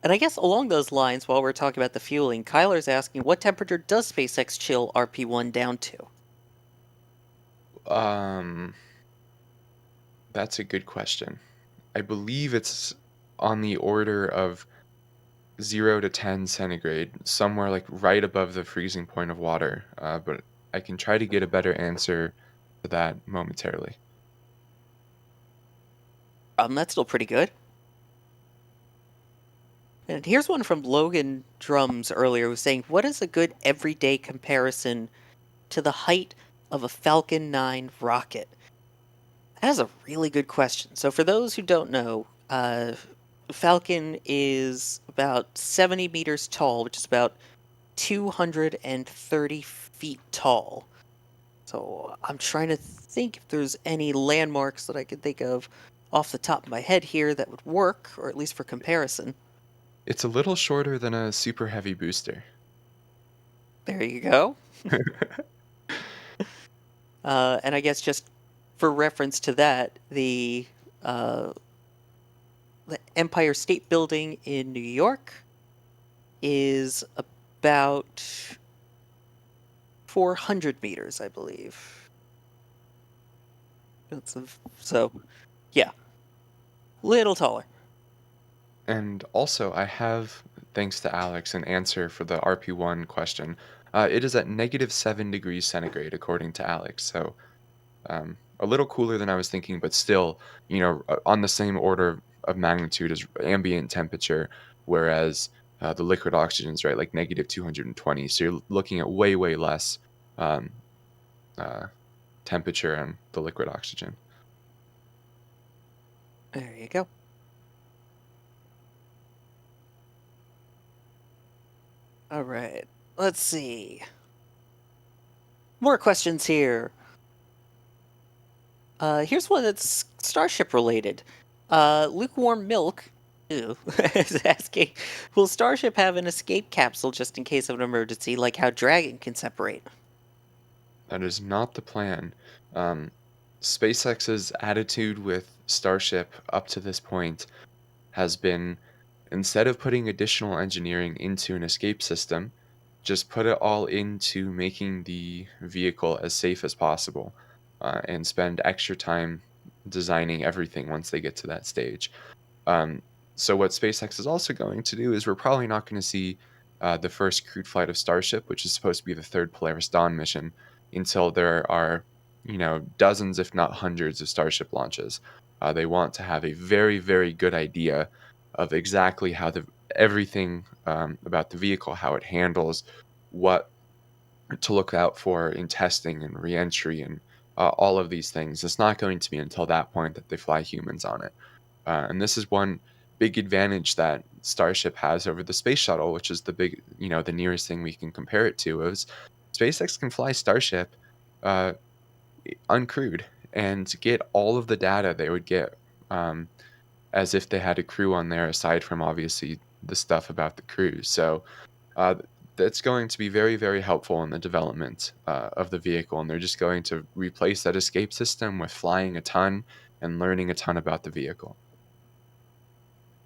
And I guess along those lines, while we're talking about the fueling, Kyler's asking, what temperature does SpaceX chill RP-1 down to? That's a good question. I believe it's on the order of 0 to 10 centigrade, somewhere like right above the freezing point of water. But I can try to get a better answer to that momentarily. That's still pretty good. And here's one from Logan Drums earlier, who was saying, what is a good everyday comparison to the height of a Falcon 9 rocket? That is a really good question. So for those who don't know, Falcon is about 70 meters tall, which is about 230 feet tall. So I'm trying to think if there's any landmarks that I could think of off the top of my head here that would work, or at least for comparison. It's a little shorter than a super heavy booster. There you go. And I guess just for reference to that, the Empire State Building in New York is about 400 meters, I believe. So, yeah. Little taller. And also, I have, thanks to Alex, an answer for the RP1 question. It is at -7 degrees centigrade, according to Alex. So, a little cooler than I was thinking, but still, on the same order of magnitude as ambient temperature, whereas the liquid oxygen is right, like -220. So you're looking at way, way less temperature on the liquid oxygen. There you go. All right, let's see. More questions here. Here's one that's Starship related. Lukewarm Milk is asking, will Starship have an escape capsule just in case of an emergency, like how Dragon can separate? That is not the plan. SpaceX's attitude with Starship up to this point has been, instead of putting additional engineering into an escape system, just put it all into making the vehicle as safe as possible and spend extra time designing everything once they get to that stage. So what SpaceX is also going to do is we're probably not going to see the first crewed flight of Starship, which is supposed to be the third Polaris Dawn mission, until there are, dozens, if not hundreds, of Starship launches. They want to have a very, very good idea of exactly how everything about the vehicle, how it handles, what to look out for in testing and reentry and all of these things. It's not going to be until that point that they fly humans on it. And this is one big advantage that Starship has over the space shuttle, which is the nearest thing we can compare it to. Is SpaceX can fly Starship uncrewed and get all of the data they would get as if they had a crew on there, aside from obviously the stuff about the crew. So uh, that's going to be very, very helpful in the development of the vehicle. And they're just going to replace that escape system with flying a ton and learning a ton about the vehicle.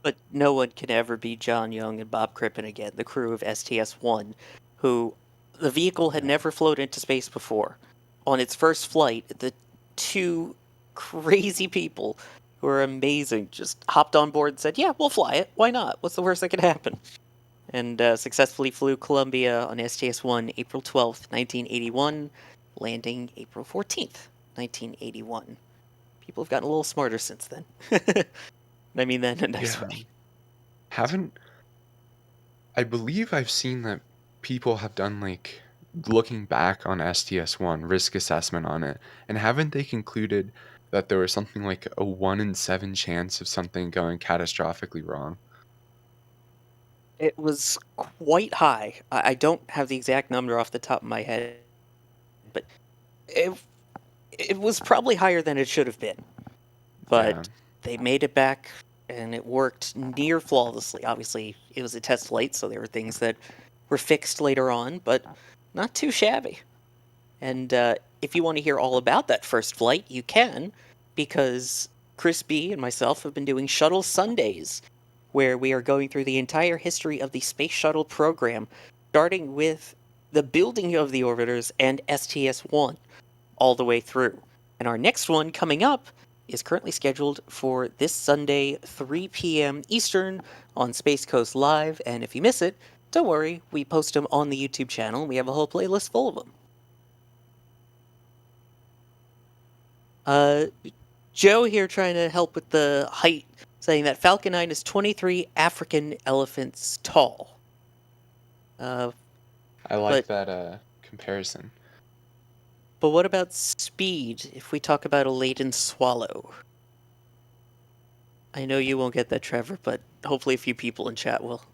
But no one can ever be John Young and Bob Crippen again, the crew of STS-1, who the vehicle had never flown into space before. On its first flight, the two crazy people who are amazing just hopped on board and said, yeah, we'll fly it. Why not? What's the worst that could happen? And successfully flew Columbia on STS-1 April 12th, 1981, landing April 14th, 1981. People have gotten a little smarter since then. I mean that in a nice way. I believe I've seen that people have done, like, looking back on STS-1, risk assessment on it, and haven't they concluded that there was something like a 1 in 7 chance of something going catastrophically wrong? It was quite high. I don't have the exact number off the top of my head, but it was probably higher than it should have been. But Yeah. they made it back, and it worked near flawlessly. Obviously, it was a test flight, so there were things that were fixed later on, but not too shabby. And if you want to hear all about that first flight, you can, because Chris B and myself have been doing Shuttle Sundays, where we are going through the entire history of the Space Shuttle program, starting with the building of the orbiters and STS-1 all the way through. And our next one coming up is currently scheduled for this Sunday, 3 p.m. Eastern on Space Coast Live, and if you miss it, don't worry, we post them on the YouTube channel, and we have a whole playlist full of them. Joe here trying to help with the height, saying that Falcon 9 is 23 African elephants tall. I like that comparison. But what about speed, if we talk about a laden swallow? I know you won't get that, Trevor, but hopefully a few people in chat will.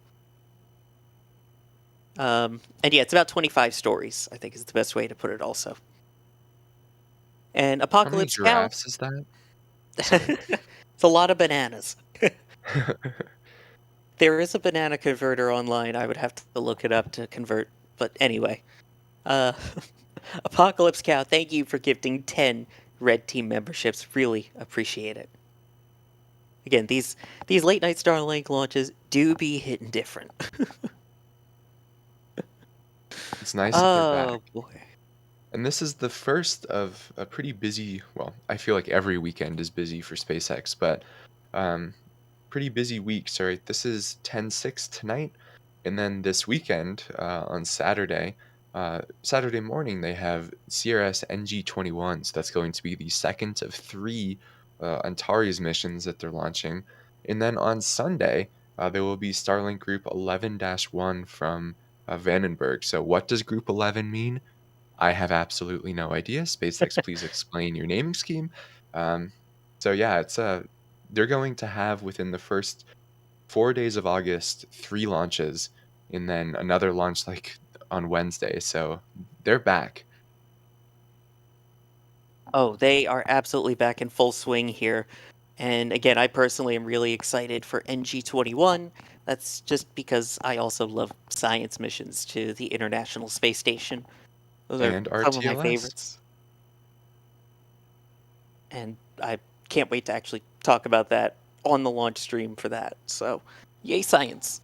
And yeah, it's about 25 stories, I think is the best way to put it also. And Apocalypse How many Cow... giraffes is that? It's a lot of bananas. There is a banana converter online. I would have to look it up to convert. But anyway. Apocalypse Cow, thank you for gifting 10 Red Team memberships. Really appreciate it. Again, these late night Starlink launches do be hitting different. It's nice that they're back. Oh boy. And this is the first of a pretty busy, well, I feel like every weekend is busy for SpaceX, but pretty busy weeks, right? This is 10/6 tonight, and then this weekend on Saturday morning, they have CRS NG-21, so that's going to be the second of 3 Antares missions that they're launching. And then on Sunday, there will be Starlink Group 11-1 from Vandenberg. So what does Group 11 mean? I have absolutely no idea. SpaceX, please explain your naming scheme. So yeah, it's they're going to have within the first 4 days of August 3 launches, and then another launch like on Wednesday. So they're back. Oh, they are absolutely back in full swing here. And again, I personally am really excited for NG-21. That's just because I also love science missions to the International Space Station. Those And are some of my RTLS. favorites. And I can't wait to actually talk about that on the launch stream for that. So, yay science.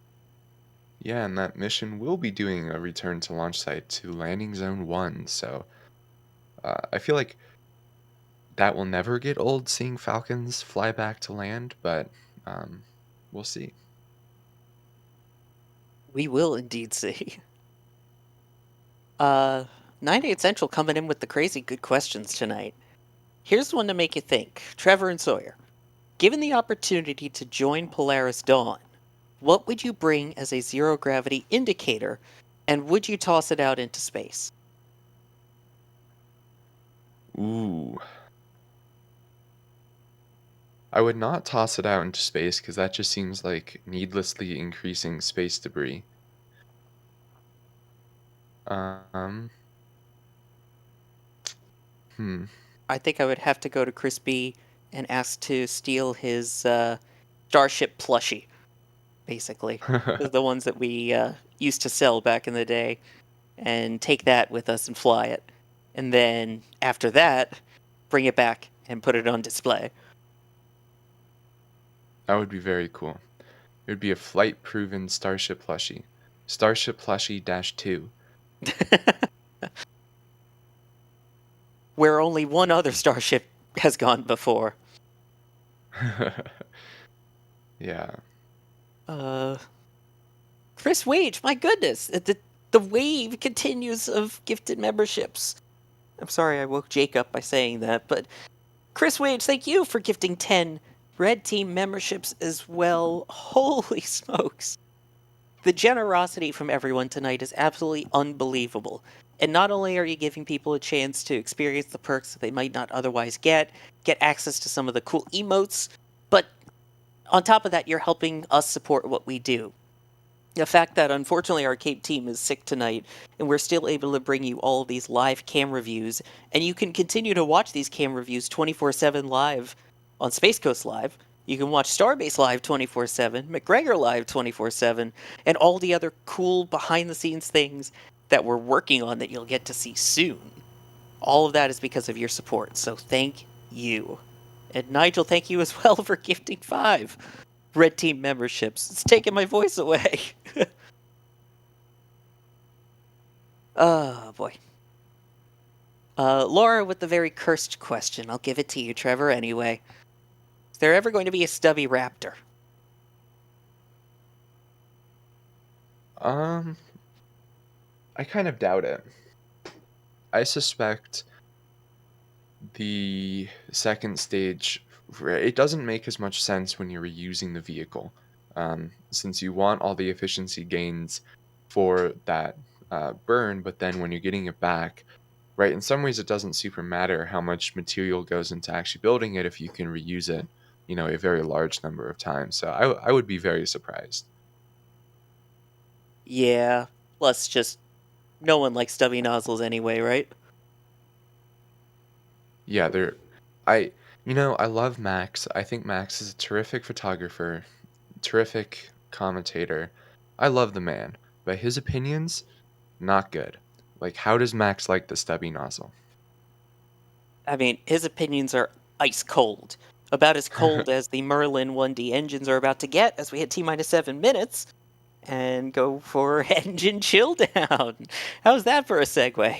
Yeah, and that mission will be doing a return to launch site to Landing Zone 1. So I feel like that will never get old, seeing Falcons fly back to land, but we'll see. We will indeed see. 9/8 Central coming in with the crazy good questions tonight. Here's one to make you think. Trevor and Sawyer, given the opportunity to join Polaris Dawn, what would you bring as a zero gravity indicator, and would you toss it out into space? Ooh. I would not toss it out into space because that just seems like needlessly increasing space debris. Um, hmm. I think I would have to go to Crispy and ask to steal his Starship plushie, basically. The ones that we used to sell back in the day, and take that with us and fly it. And then, after that, bring it back and put it on display. That would be very cool. It would be a flight-proven Starship plushie. Starship plushie -2. Where only one other starship has gone before. Yeah. Chris Wage, my goodness, the wave continues of gifted memberships. I'm sorry I woke Jake up by saying that, but Chris Wage, thank you for gifting 10 Red Team memberships as well. Holy smokes. The generosity from everyone tonight is absolutely unbelievable. And not only are you giving people a chance to experience the perks that they might not otherwise get access to some of the cool emotes, but on top of that, you're helping us support what we do. The fact that unfortunately our Cape team is sick tonight, and we're still able to bring you all of these live cam reviews, and you can continue to watch these cam reviews 24/7 live on Space Coast Live. You can watch Starbase Live 24/7, McGregor Live 24/7, and all the other cool behind-the-scenes things that we're working on that you'll get to see soon. All of that is because of your support, so thank you. And Nigel, thank you as well for gifting 5 Red Team memberships. It's taking my voice away. Oh, boy. Laura with the very cursed question. I'll give it to you, Trevor, anyway. Is there ever going to be a Stubby Raptor? I kind of doubt it. I suspect the second stage, it doesn't make as much sense when you're reusing the vehicle, since you want all the efficiency gains for that burn, but then when you're getting it back, right, in some ways it doesn't super matter how much material goes into actually building it if you can reuse it, a very large number of times. So I would be very surprised. Yeah, plus just no one likes stubby nozzles anyway, right? Yeah, I love Max. I think Max is a terrific photographer, terrific commentator. I love the man, but his opinions, not good. Like, how does Max like the stubby nozzle? I mean, his opinions are ice cold. About as cold as the Merlin 1D engines are about to get as we hit T-minus 7 minutes and go for engine chill down. How's that for a segue?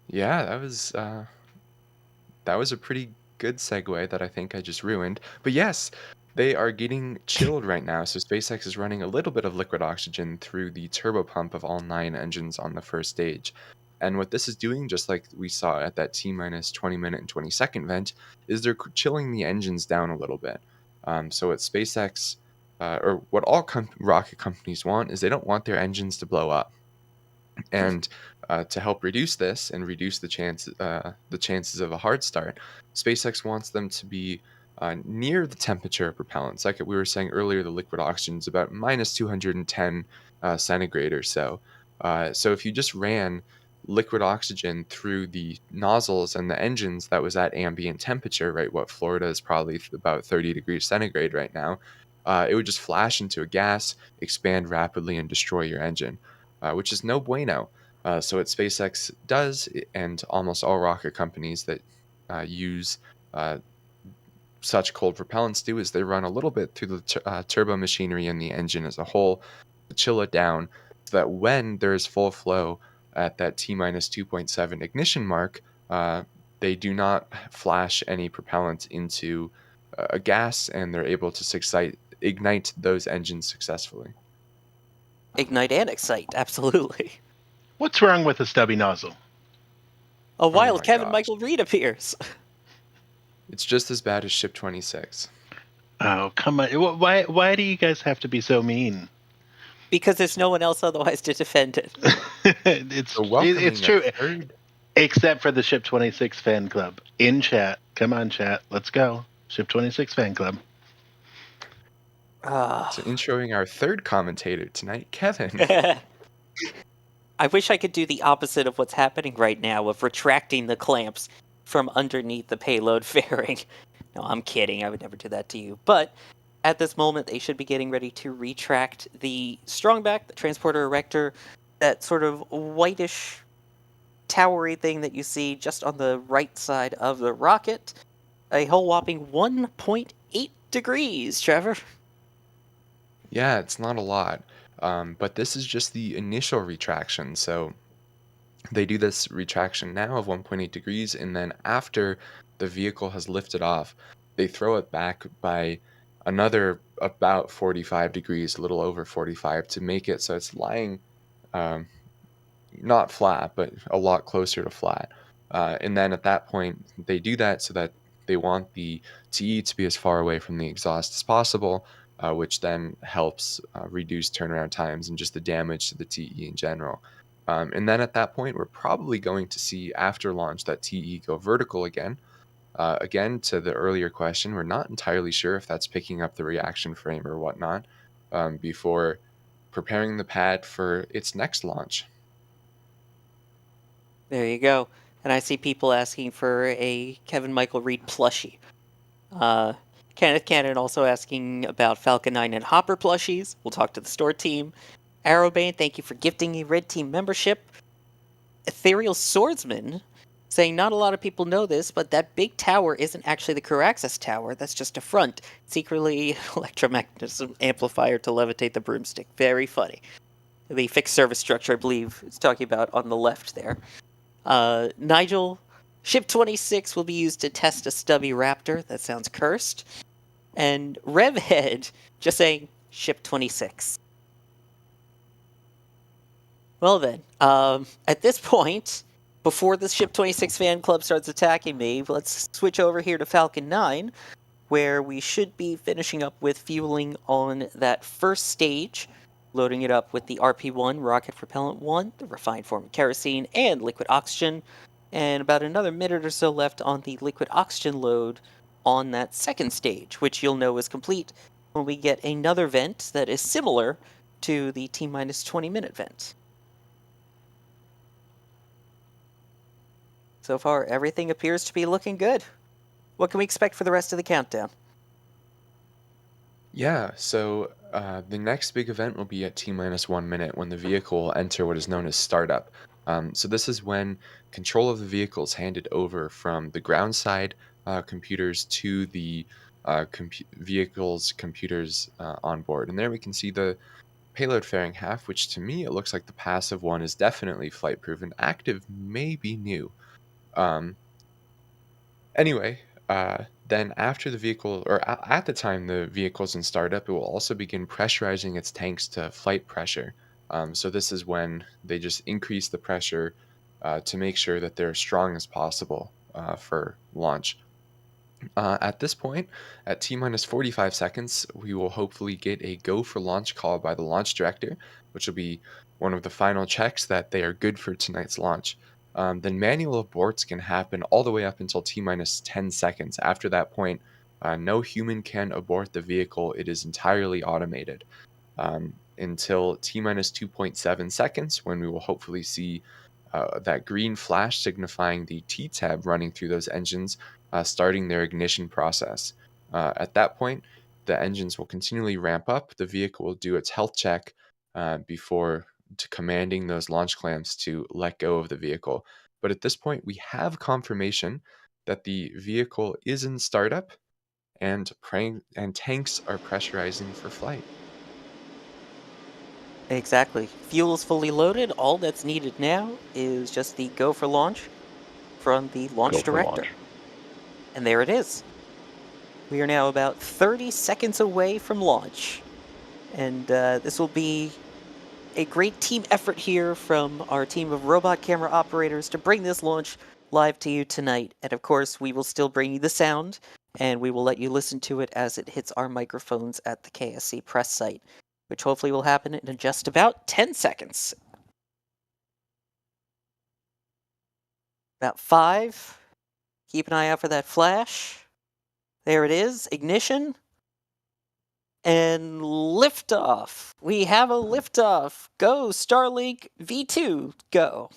Yeah, that was a pretty good segue that I think I just ruined. But yes, they are getting chilled right now. So SpaceX is running a little bit of liquid oxygen through the turbopump of all 9 engines on the first stage. And what this is doing, just like we saw at that T-minus 20-minute and 20-second vent, is they're chilling the engines down a little bit. So what SpaceX, or what all rocket companies want, is they don't want their engines to blow up. And to help reduce this and reduce the chances of a hard start, SpaceX wants them to be near the temperature of propellants. Like we were saying earlier, the liquid oxygen is about minus 210 centigrade or so. So if you just ran liquid oxygen through the nozzles and the engines that was at ambient temperature, right, what Florida is probably about 30 degrees centigrade right now, it would just flash into a gas, expand rapidly, and destroy your engine. Which is no bueno. So what SpaceX does, and almost all rocket companies that use such cold propellants do, is they run a little bit through the turbo machinery and the engine as a whole to chill it down, so that when there's full flow at that T-minus 2.7 ignition mark, they do not flash any propellant into a gas, and they're able to ignite those engines successfully. Ignite and excite, absolutely. What's wrong with the stubby nozzle? A wild my Kevin gosh. Michael Reed appears. It's just as bad as Ship 26. Oh, come on. Why do you guys have to be so mean? Because there's no one else otherwise to defend it. it's So welcoming it's true. the third. Except for the Ship 26 fan club in chat. Come on, chat. Let's go. Ship 26 fan club. So introing our third commentator tonight, Kevin. I wish I could do the opposite of what's happening right now, of retracting the clamps from underneath the payload fairing. No, I'm kidding. I would never do that to you. But at this moment, they should be getting ready to retract the strongback, the transporter erector, that sort of whitish, towery thing that you see just on the right side of the rocket. A whole whopping 1.8 degrees, Trevor. Yeah, it's not a lot. But this is just the initial retraction. So they do this retraction now of 1.8 degrees, and then after the vehicle has lifted off, they throw it back by another about 45 degrees, a little over 45, to make it so it's lying not flat, but a lot closer to flat. And then at that point, they do that so that they want the TE to be as far away from the exhaust as possible, which then helps reduce turnaround times and just the damage to the TE in general. And then at that point, we're probably going to see after launch that TE go vertical again. Again, to the earlier question, we're not entirely sure if that's picking up the reaction frame or whatnot before preparing the pad for its next launch. There you go. And I see people asking for a Kevin Michael Reed plushie. Kenneth Cannon also asking about Falcon 9 and Hopper plushies. We'll talk to the store team. Arrowbane, thank you for gifting a Red Team membership. Ethereal Swordsman saying not a lot of people know this, but that big tower isn't actually the crew access tower. That's just a front. Secretly electromagnetism amplifier to levitate the broomstick. Very funny. The fixed service structure, I believe, it's talking about on the left there. Nigel, Ship 26 will be used to test a Stubby Raptor. That sounds cursed. And Revhead just saying Ship 26. Well then, at this point, before the Ship 26 fan club starts attacking me, let's switch over here to Falcon 9, where we should be finishing up with fueling on that first stage, loading it up with the RP-1, rocket propellant 1, the refined form of kerosene, and liquid oxygen, and about another minute or so left on the liquid oxygen load on that second stage, which you'll know is complete when we get another vent that is similar to the T-minus 20-minute vent. So far, everything appears to be looking good. What can we expect for the rest of the countdown? Yeah, so the next big event will be at T-minus 1 minute when the vehicle will enter what is known as startup. So this is when control of the vehicle is handed over from the ground side computers to the vehicle's computers on board. And there we can see the payload fairing half, which to me it looks like the passive one is definitely flight proven. Active may be new. Anyway, then after the vehicle, or at the time the vehicle's in startup, it will also begin pressurizing its tanks to flight pressure. So this is when they just increase the pressure to make sure that they're as strong as possible for launch. At this point, at T-minus 45 seconds, we will hopefully get a go for launch call by the launch director, which will be one of the final checks that they are good for tonight's launch. Then manual aborts can happen all the way up until T-minus 10 seconds. After that point, no human can abort the vehicle. It is entirely automated until T-minus 2.7 seconds, when we will hopefully see that green flash signifying the T-tab running through those engines, starting their ignition process. At that point, the engines will continually ramp up. The vehicle will do its health check before commanding those launch clamps to let go of the vehicle. But at this point, we have confirmation that the vehicle is in startup and tanks are pressurizing for flight. Exactly. Fuel is fully loaded. All that's needed now is just the go for launch from the launch director. And there it is. We are now about 30 seconds away from launch. And this will be a great team effort here from our team of robot camera operators to bring this launch live to you tonight. And of course, we will still bring you the sound and we will let you listen to it as it hits our microphones at the KSC press site, which hopefully will happen in just about 10 seconds. About 5. Keep an eye out for that flash. There it is. Ignition. And liftoff. We have a liftoff. Go, Starlink V2. Go.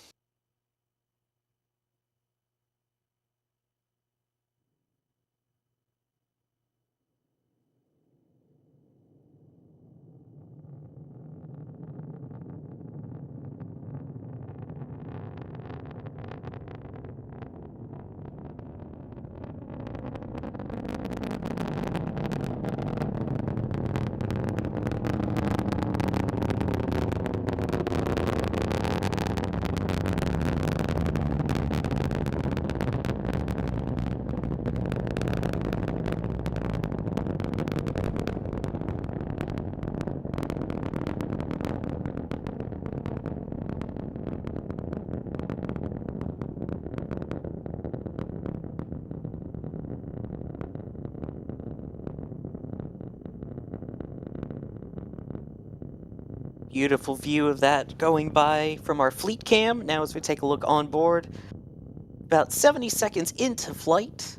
Beautiful view of that going by from our fleet cam. Now as we take a look on board, about 70 seconds into flight.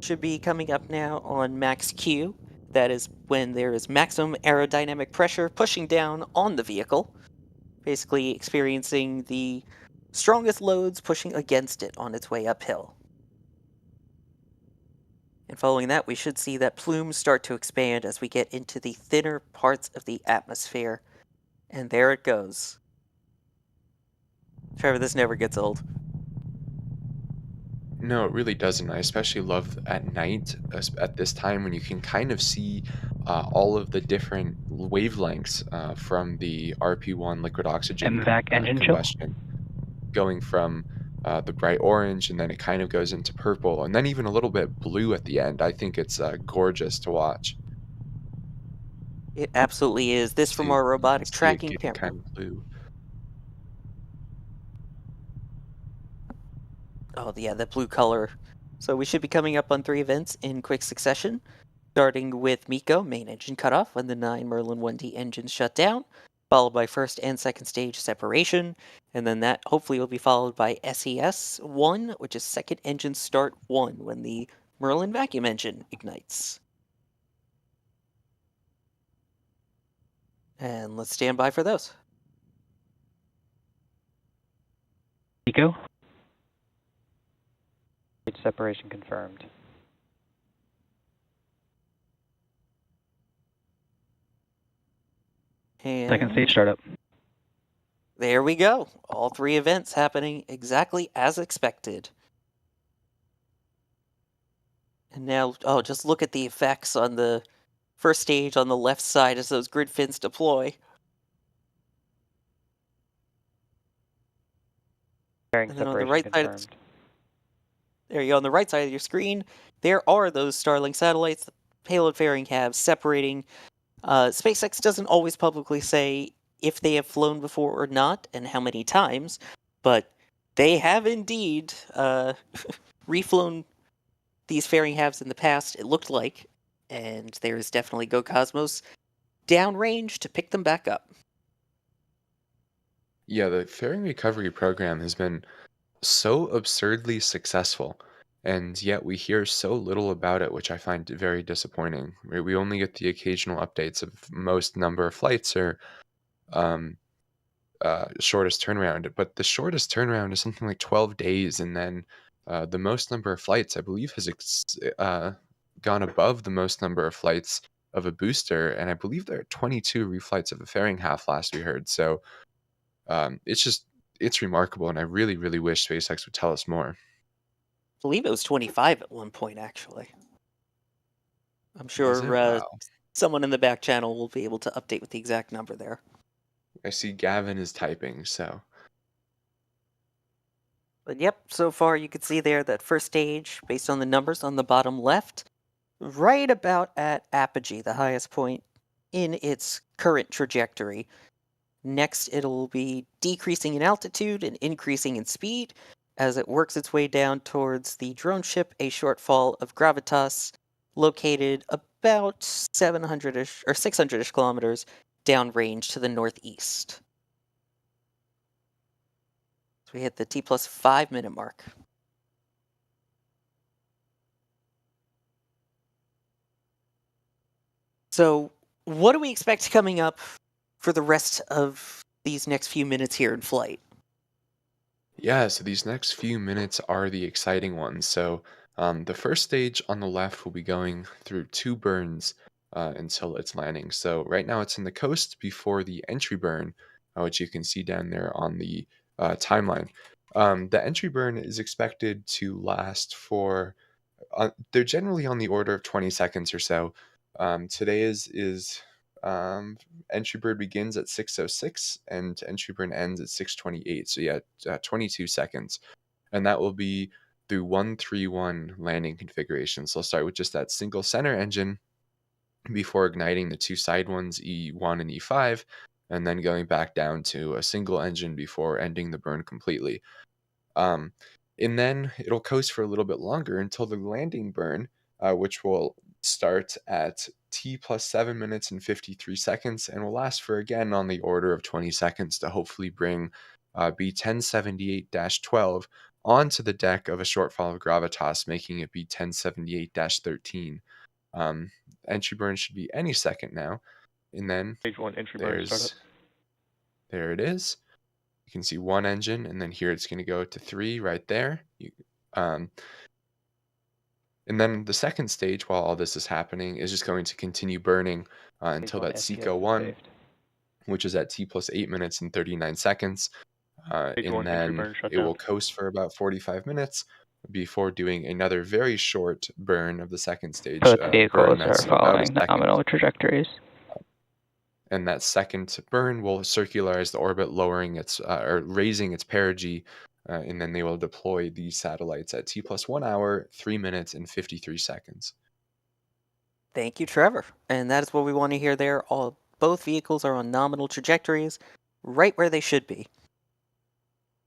Should be coming up now on max Q. That is when there is maximum aerodynamic pressure pushing down on the vehicle. Basically experiencing the strongest loads pushing against it on its way uphill. And following that, we should see that plume start to expand as we get into the thinner parts of the atmosphere. And there it goes. Trevor, this never gets old. No, it really doesn't. I especially love at night, at this time when you can kind of see all of the different wavelengths from the RP1 liquid oxygen combustion, going from the bright orange, and then it kind of goes into purple, and then even a little bit blue at the end. I think it's gorgeous to watch. It absolutely is. This from our robotic tracking camera. Kind of blue. Oh, yeah, that blue color. So we should be coming up on 3 events in quick succession, starting with MECO, main engine cutoff, when the 9 Merlin 1D engines shut down, followed by first and second stage separation, and then that hopefully will be followed by SES 1, which is second engine start 1, when the Merlin vacuum engine ignites. And let's stand by for those. MECO. Separation confirmed. And Second stage startup. there we go. All 3 events happening exactly as expected. And now, oh, just look at the effects on the first stage on the left side as those grid fins deploy. Bearing And then on the separation right side, confirmed. there you go, on the right side of your screen, there are those Starlink satellites, the payload fairing halves separating. SpaceX doesn't always publicly say if they have flown before or not, and how many times, but they have indeed reflown these fairing halves in the past, it looked like, and there is definitely Go Cosmos downrange to pick them back up. Yeah, the fairing recovery program has been so absurdly successful, and yet we hear so little about it, which I find very disappointing. We only get the occasional updates of most number of flights or shortest turnaround, but the shortest turnaround is something like 12 days, and then the most number of flights, I believe, has gone above the most number of flights of a booster, and I believe there are 22 reflights of a fairing half last we heard. So it's remarkable, and I really, really wish SpaceX would tell us more. I believe it was 25 at one point, actually. I'm sure Wow. someone in the back channel will be able to update with the exact number there. I see Gavin is typing, so. But yep, so far you can see there that first stage, based on the numbers on the bottom left, right about at apogee, the highest point in its current trajectory. Next, it'll be decreasing in altitude and increasing in speed as it works its way down towards the drone ship, a Shortfall of Gravitas, located about 700-ish or 600-ish kilometers downrange to the northeast. So we hit the T plus 5 minute mark. So what do we expect coming up for the rest of these next few minutes here in flight? Yeah, so these next few minutes are the exciting ones. So the first stage on the left will be going through 2 burns until it's landing. So right now it's in the coast before the entry burn, which you can see down there on the timeline. The entry burn is expected to last for, they're generally on the order of 20 seconds or so. Today is entry burn begins at 6:06 and entry burn ends at 6:28. So yeah, 22 seconds, and that will be through 131 landing configuration. So I'll start with just that single center engine before igniting the 2 side ones, E1 and E5, and then going back down to a single engine before ending the burn completely. And then it'll coast for a little bit longer until the landing burn, which will start at T plus 7 minutes and 53 seconds and will last for again on the order of 20 seconds to hopefully bring B1078-12 onto the deck of a Shortfall of Gravitas, making it B1078-13. Entry burn should be any second now. And then Stage 1 entry burn startup. there it is. You can see 1 engine, and then here it's going to go to 3 right there. And then the second stage, while all this is happening, is just going to continue burning until that SECO 1, which is at T plus 8 minutes and 39 seconds. And then it will coast for about 45 minutes before doing another very short burn of the second stage. Both vehicles are about a following second. nominal trajectories. And that second burn will circularize the orbit, lowering its or raising its perigee, and then they will deploy these satellites at T plus 1 hour, 3 minutes, and 53 seconds. Thank you, Trevor. And that is what we want to hear there. Both vehicles are on nominal trajectories, right where they should be.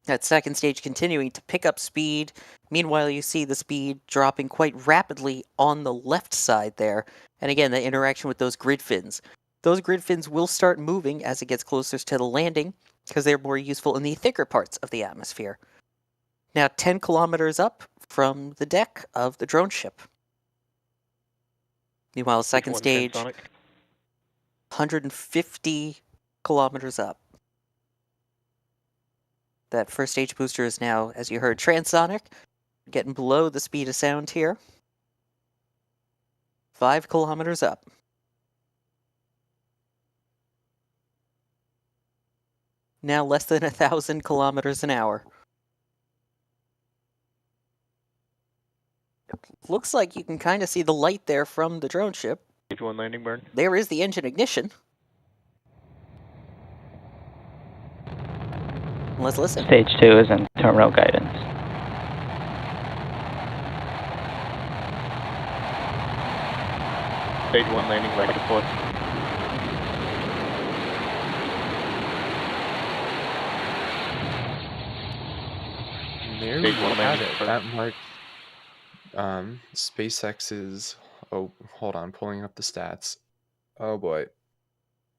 That second stage continuing to pick up speed. Meanwhile, you see the speed dropping quite rapidly on the left side there. And again, the interaction with those grid fins. Those grid fins will start moving as it gets closer to the landing, because they're more useful in the thicker parts of the atmosphere. Now 10 kilometers up from the deck of the drone ship. Meanwhile, second stage, 150 kilometers up. That first stage booster is now, as you heard, transonic, getting below the speed of sound here. 5 kilometers up. Now less than 1,000 kilometers an hour. It looks like you can kind of see the light there from the drone ship. Stage 1 landing burn. There is the engine ignition. Let's listen. Stage 2 is in terminal guidance. Stage 1 landing leg deploy. There we have it. That marked SpaceX's. Oh, hold on, pulling up the stats. Oh boy,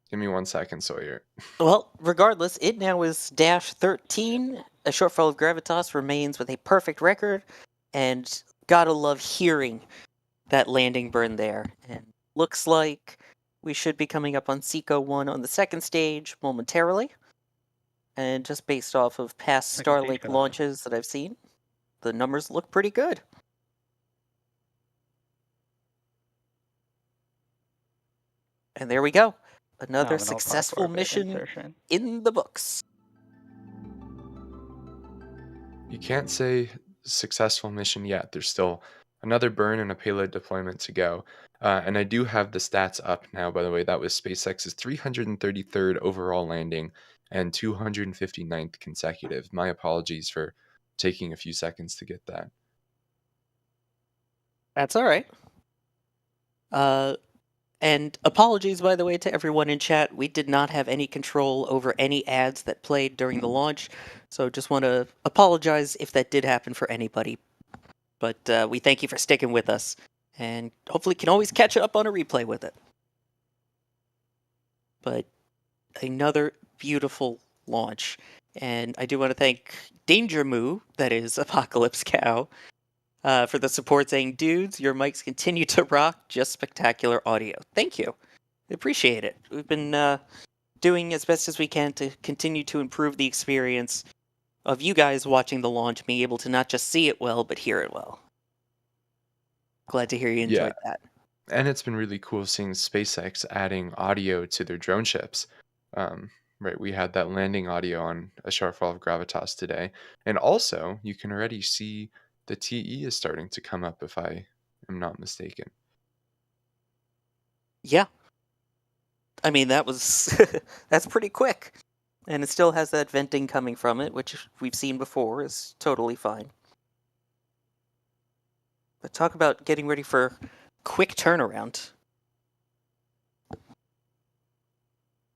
give me 1 second, Sawyer. Well, regardless, it now is dash 13. A Shortfall of Gravitas remains with a perfect record, and gotta love hearing that landing burn there. And looks like we should be coming up on SECO 1 on the second stage momentarily. And just based off of past Starlink launches that I've seen, the numbers look pretty good. And there we go. Another successful mission in the books. You can't say successful mission yet. There's still another burn and a payload deployment to go. And I do have the stats up now, by the way. That was SpaceX's 333rd overall landing and 259th consecutive. My apologies for taking a few seconds to get that. That's all right. And apologies, by the way, to everyone in chat. We did not have any control over any ads that played during the launch, so just want to apologize if that did happen for anybody. But we thank you for sticking with us, and hopefully can always catch up on a replay with it. But another beautiful launch, and I do want to thank Danger Moo, that is Apocalypse Cow, for the support saying, dudes, your mics continue to rock, just spectacular audio. Thank you. I appreciate it. We've been doing as best as we can to continue to improve the experience of you guys watching the launch, being able to not just see it well, but hear it well. Glad to hear you enjoyed that. And it's been really cool seeing SpaceX adding audio to their drone ships. Right, we had that landing audio on a Shortfall of Gravitas today. And also, you can already see the TE is starting to come up, if I am not mistaken. Yeah. I mean, that was that's pretty quick. And it still has that venting coming from it, which we've seen before is totally fine. But talk about getting ready for quick turnaround.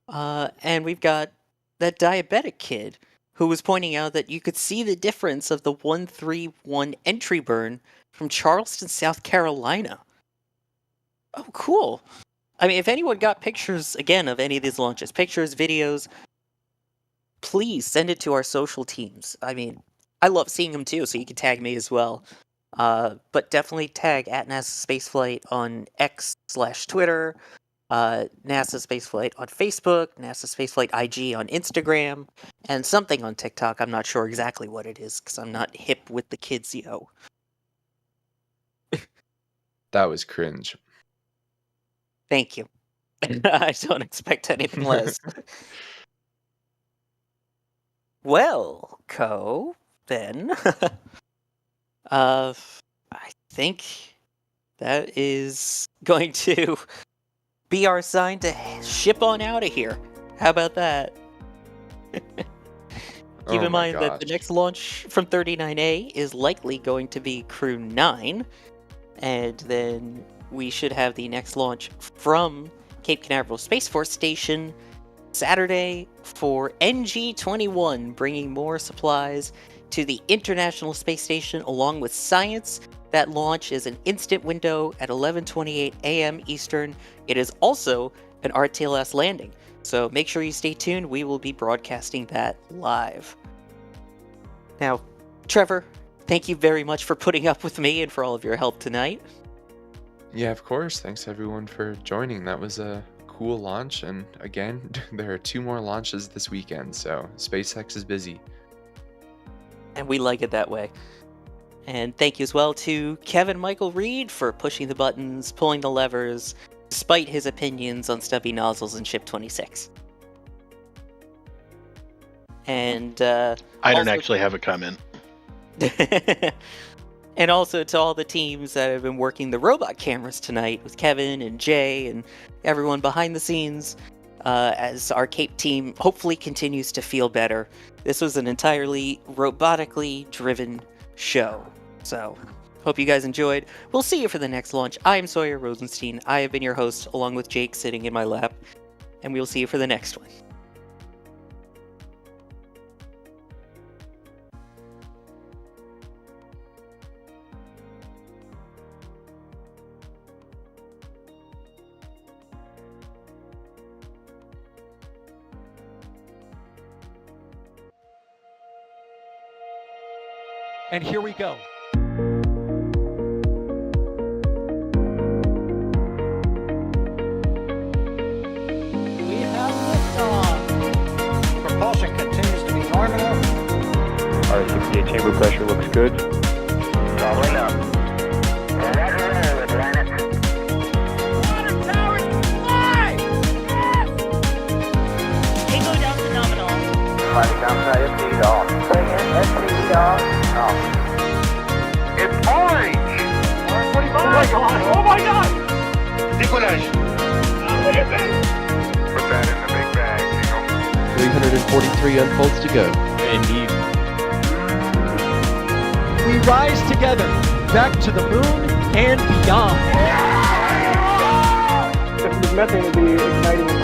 And we've got that diabetic kid who was pointing out that you could see the difference of the 131 entry burn from Charleston, South Carolina. Oh, cool. I mean, if anyone got pictures, again, of any of these launches, pictures, videos, please send it to our social teams. I mean, I love seeing them too, so you can tag me as well. But definitely tag at NASA Spaceflight on X/Twitter, NASA Spaceflight on Facebook, NASA Spaceflight IG on Instagram, and something on TikTok. I'm not sure exactly what it is, because I'm not hip with the kids, yo. That was cringe. Thank you. I don't expect anything less. Well, Co, then, I think that is going to be our sign to ship on out of here. How about that? Keep in mind that the next launch from 39A is likely going to be Crew 9, and then we should have the next launch from Cape Canaveral Space Force Station Saturday for NG-21, bringing more supplies to the International Space Station along with science. That launch is an instant window at 11:28 a.m. Eastern. It is also an RTLS landing, so make sure you stay tuned. We will be broadcasting that live. Now, Trevor, thank you very much for putting up with me and for all of your help tonight. Yeah, of course. Thanks everyone for joining. That was a cool launch, and again, there are 2 more launches this weekend, so SpaceX is busy. And we like it that way. And thank you as well to Kevin Michael Reed for pushing the buttons, pulling the levers, despite his opinions on stubby nozzles in Ship 26. And I don't actually have a comment. And also to all the teams that have been working the robot cameras tonight with Kevin and Jay and everyone behind the scenes, as our Cape team hopefully continues to feel better. This was an entirely robotically driven show. So, hope you guys enjoyed. We'll see you for the next launch. I am Sawyer Rosenstein. I have been your host, along with Jake sitting in my lap. And we will see you for the next one. And here we go. We have liftoff. Propulsion continues to be nominal. R68 chamber pressure looks good. Rolling up. Roger, roll, Atlantic. Water towers fly! Payload down to nominal. Flight downside FD off. Bring in FD off. It's orange! Orange 45! Oh my god! Oh my god! Decollage! What is it? Put that in the big bag, 343 unfolds to go. Indeed. We rise together, back to the moon and beyond. methane would be igniting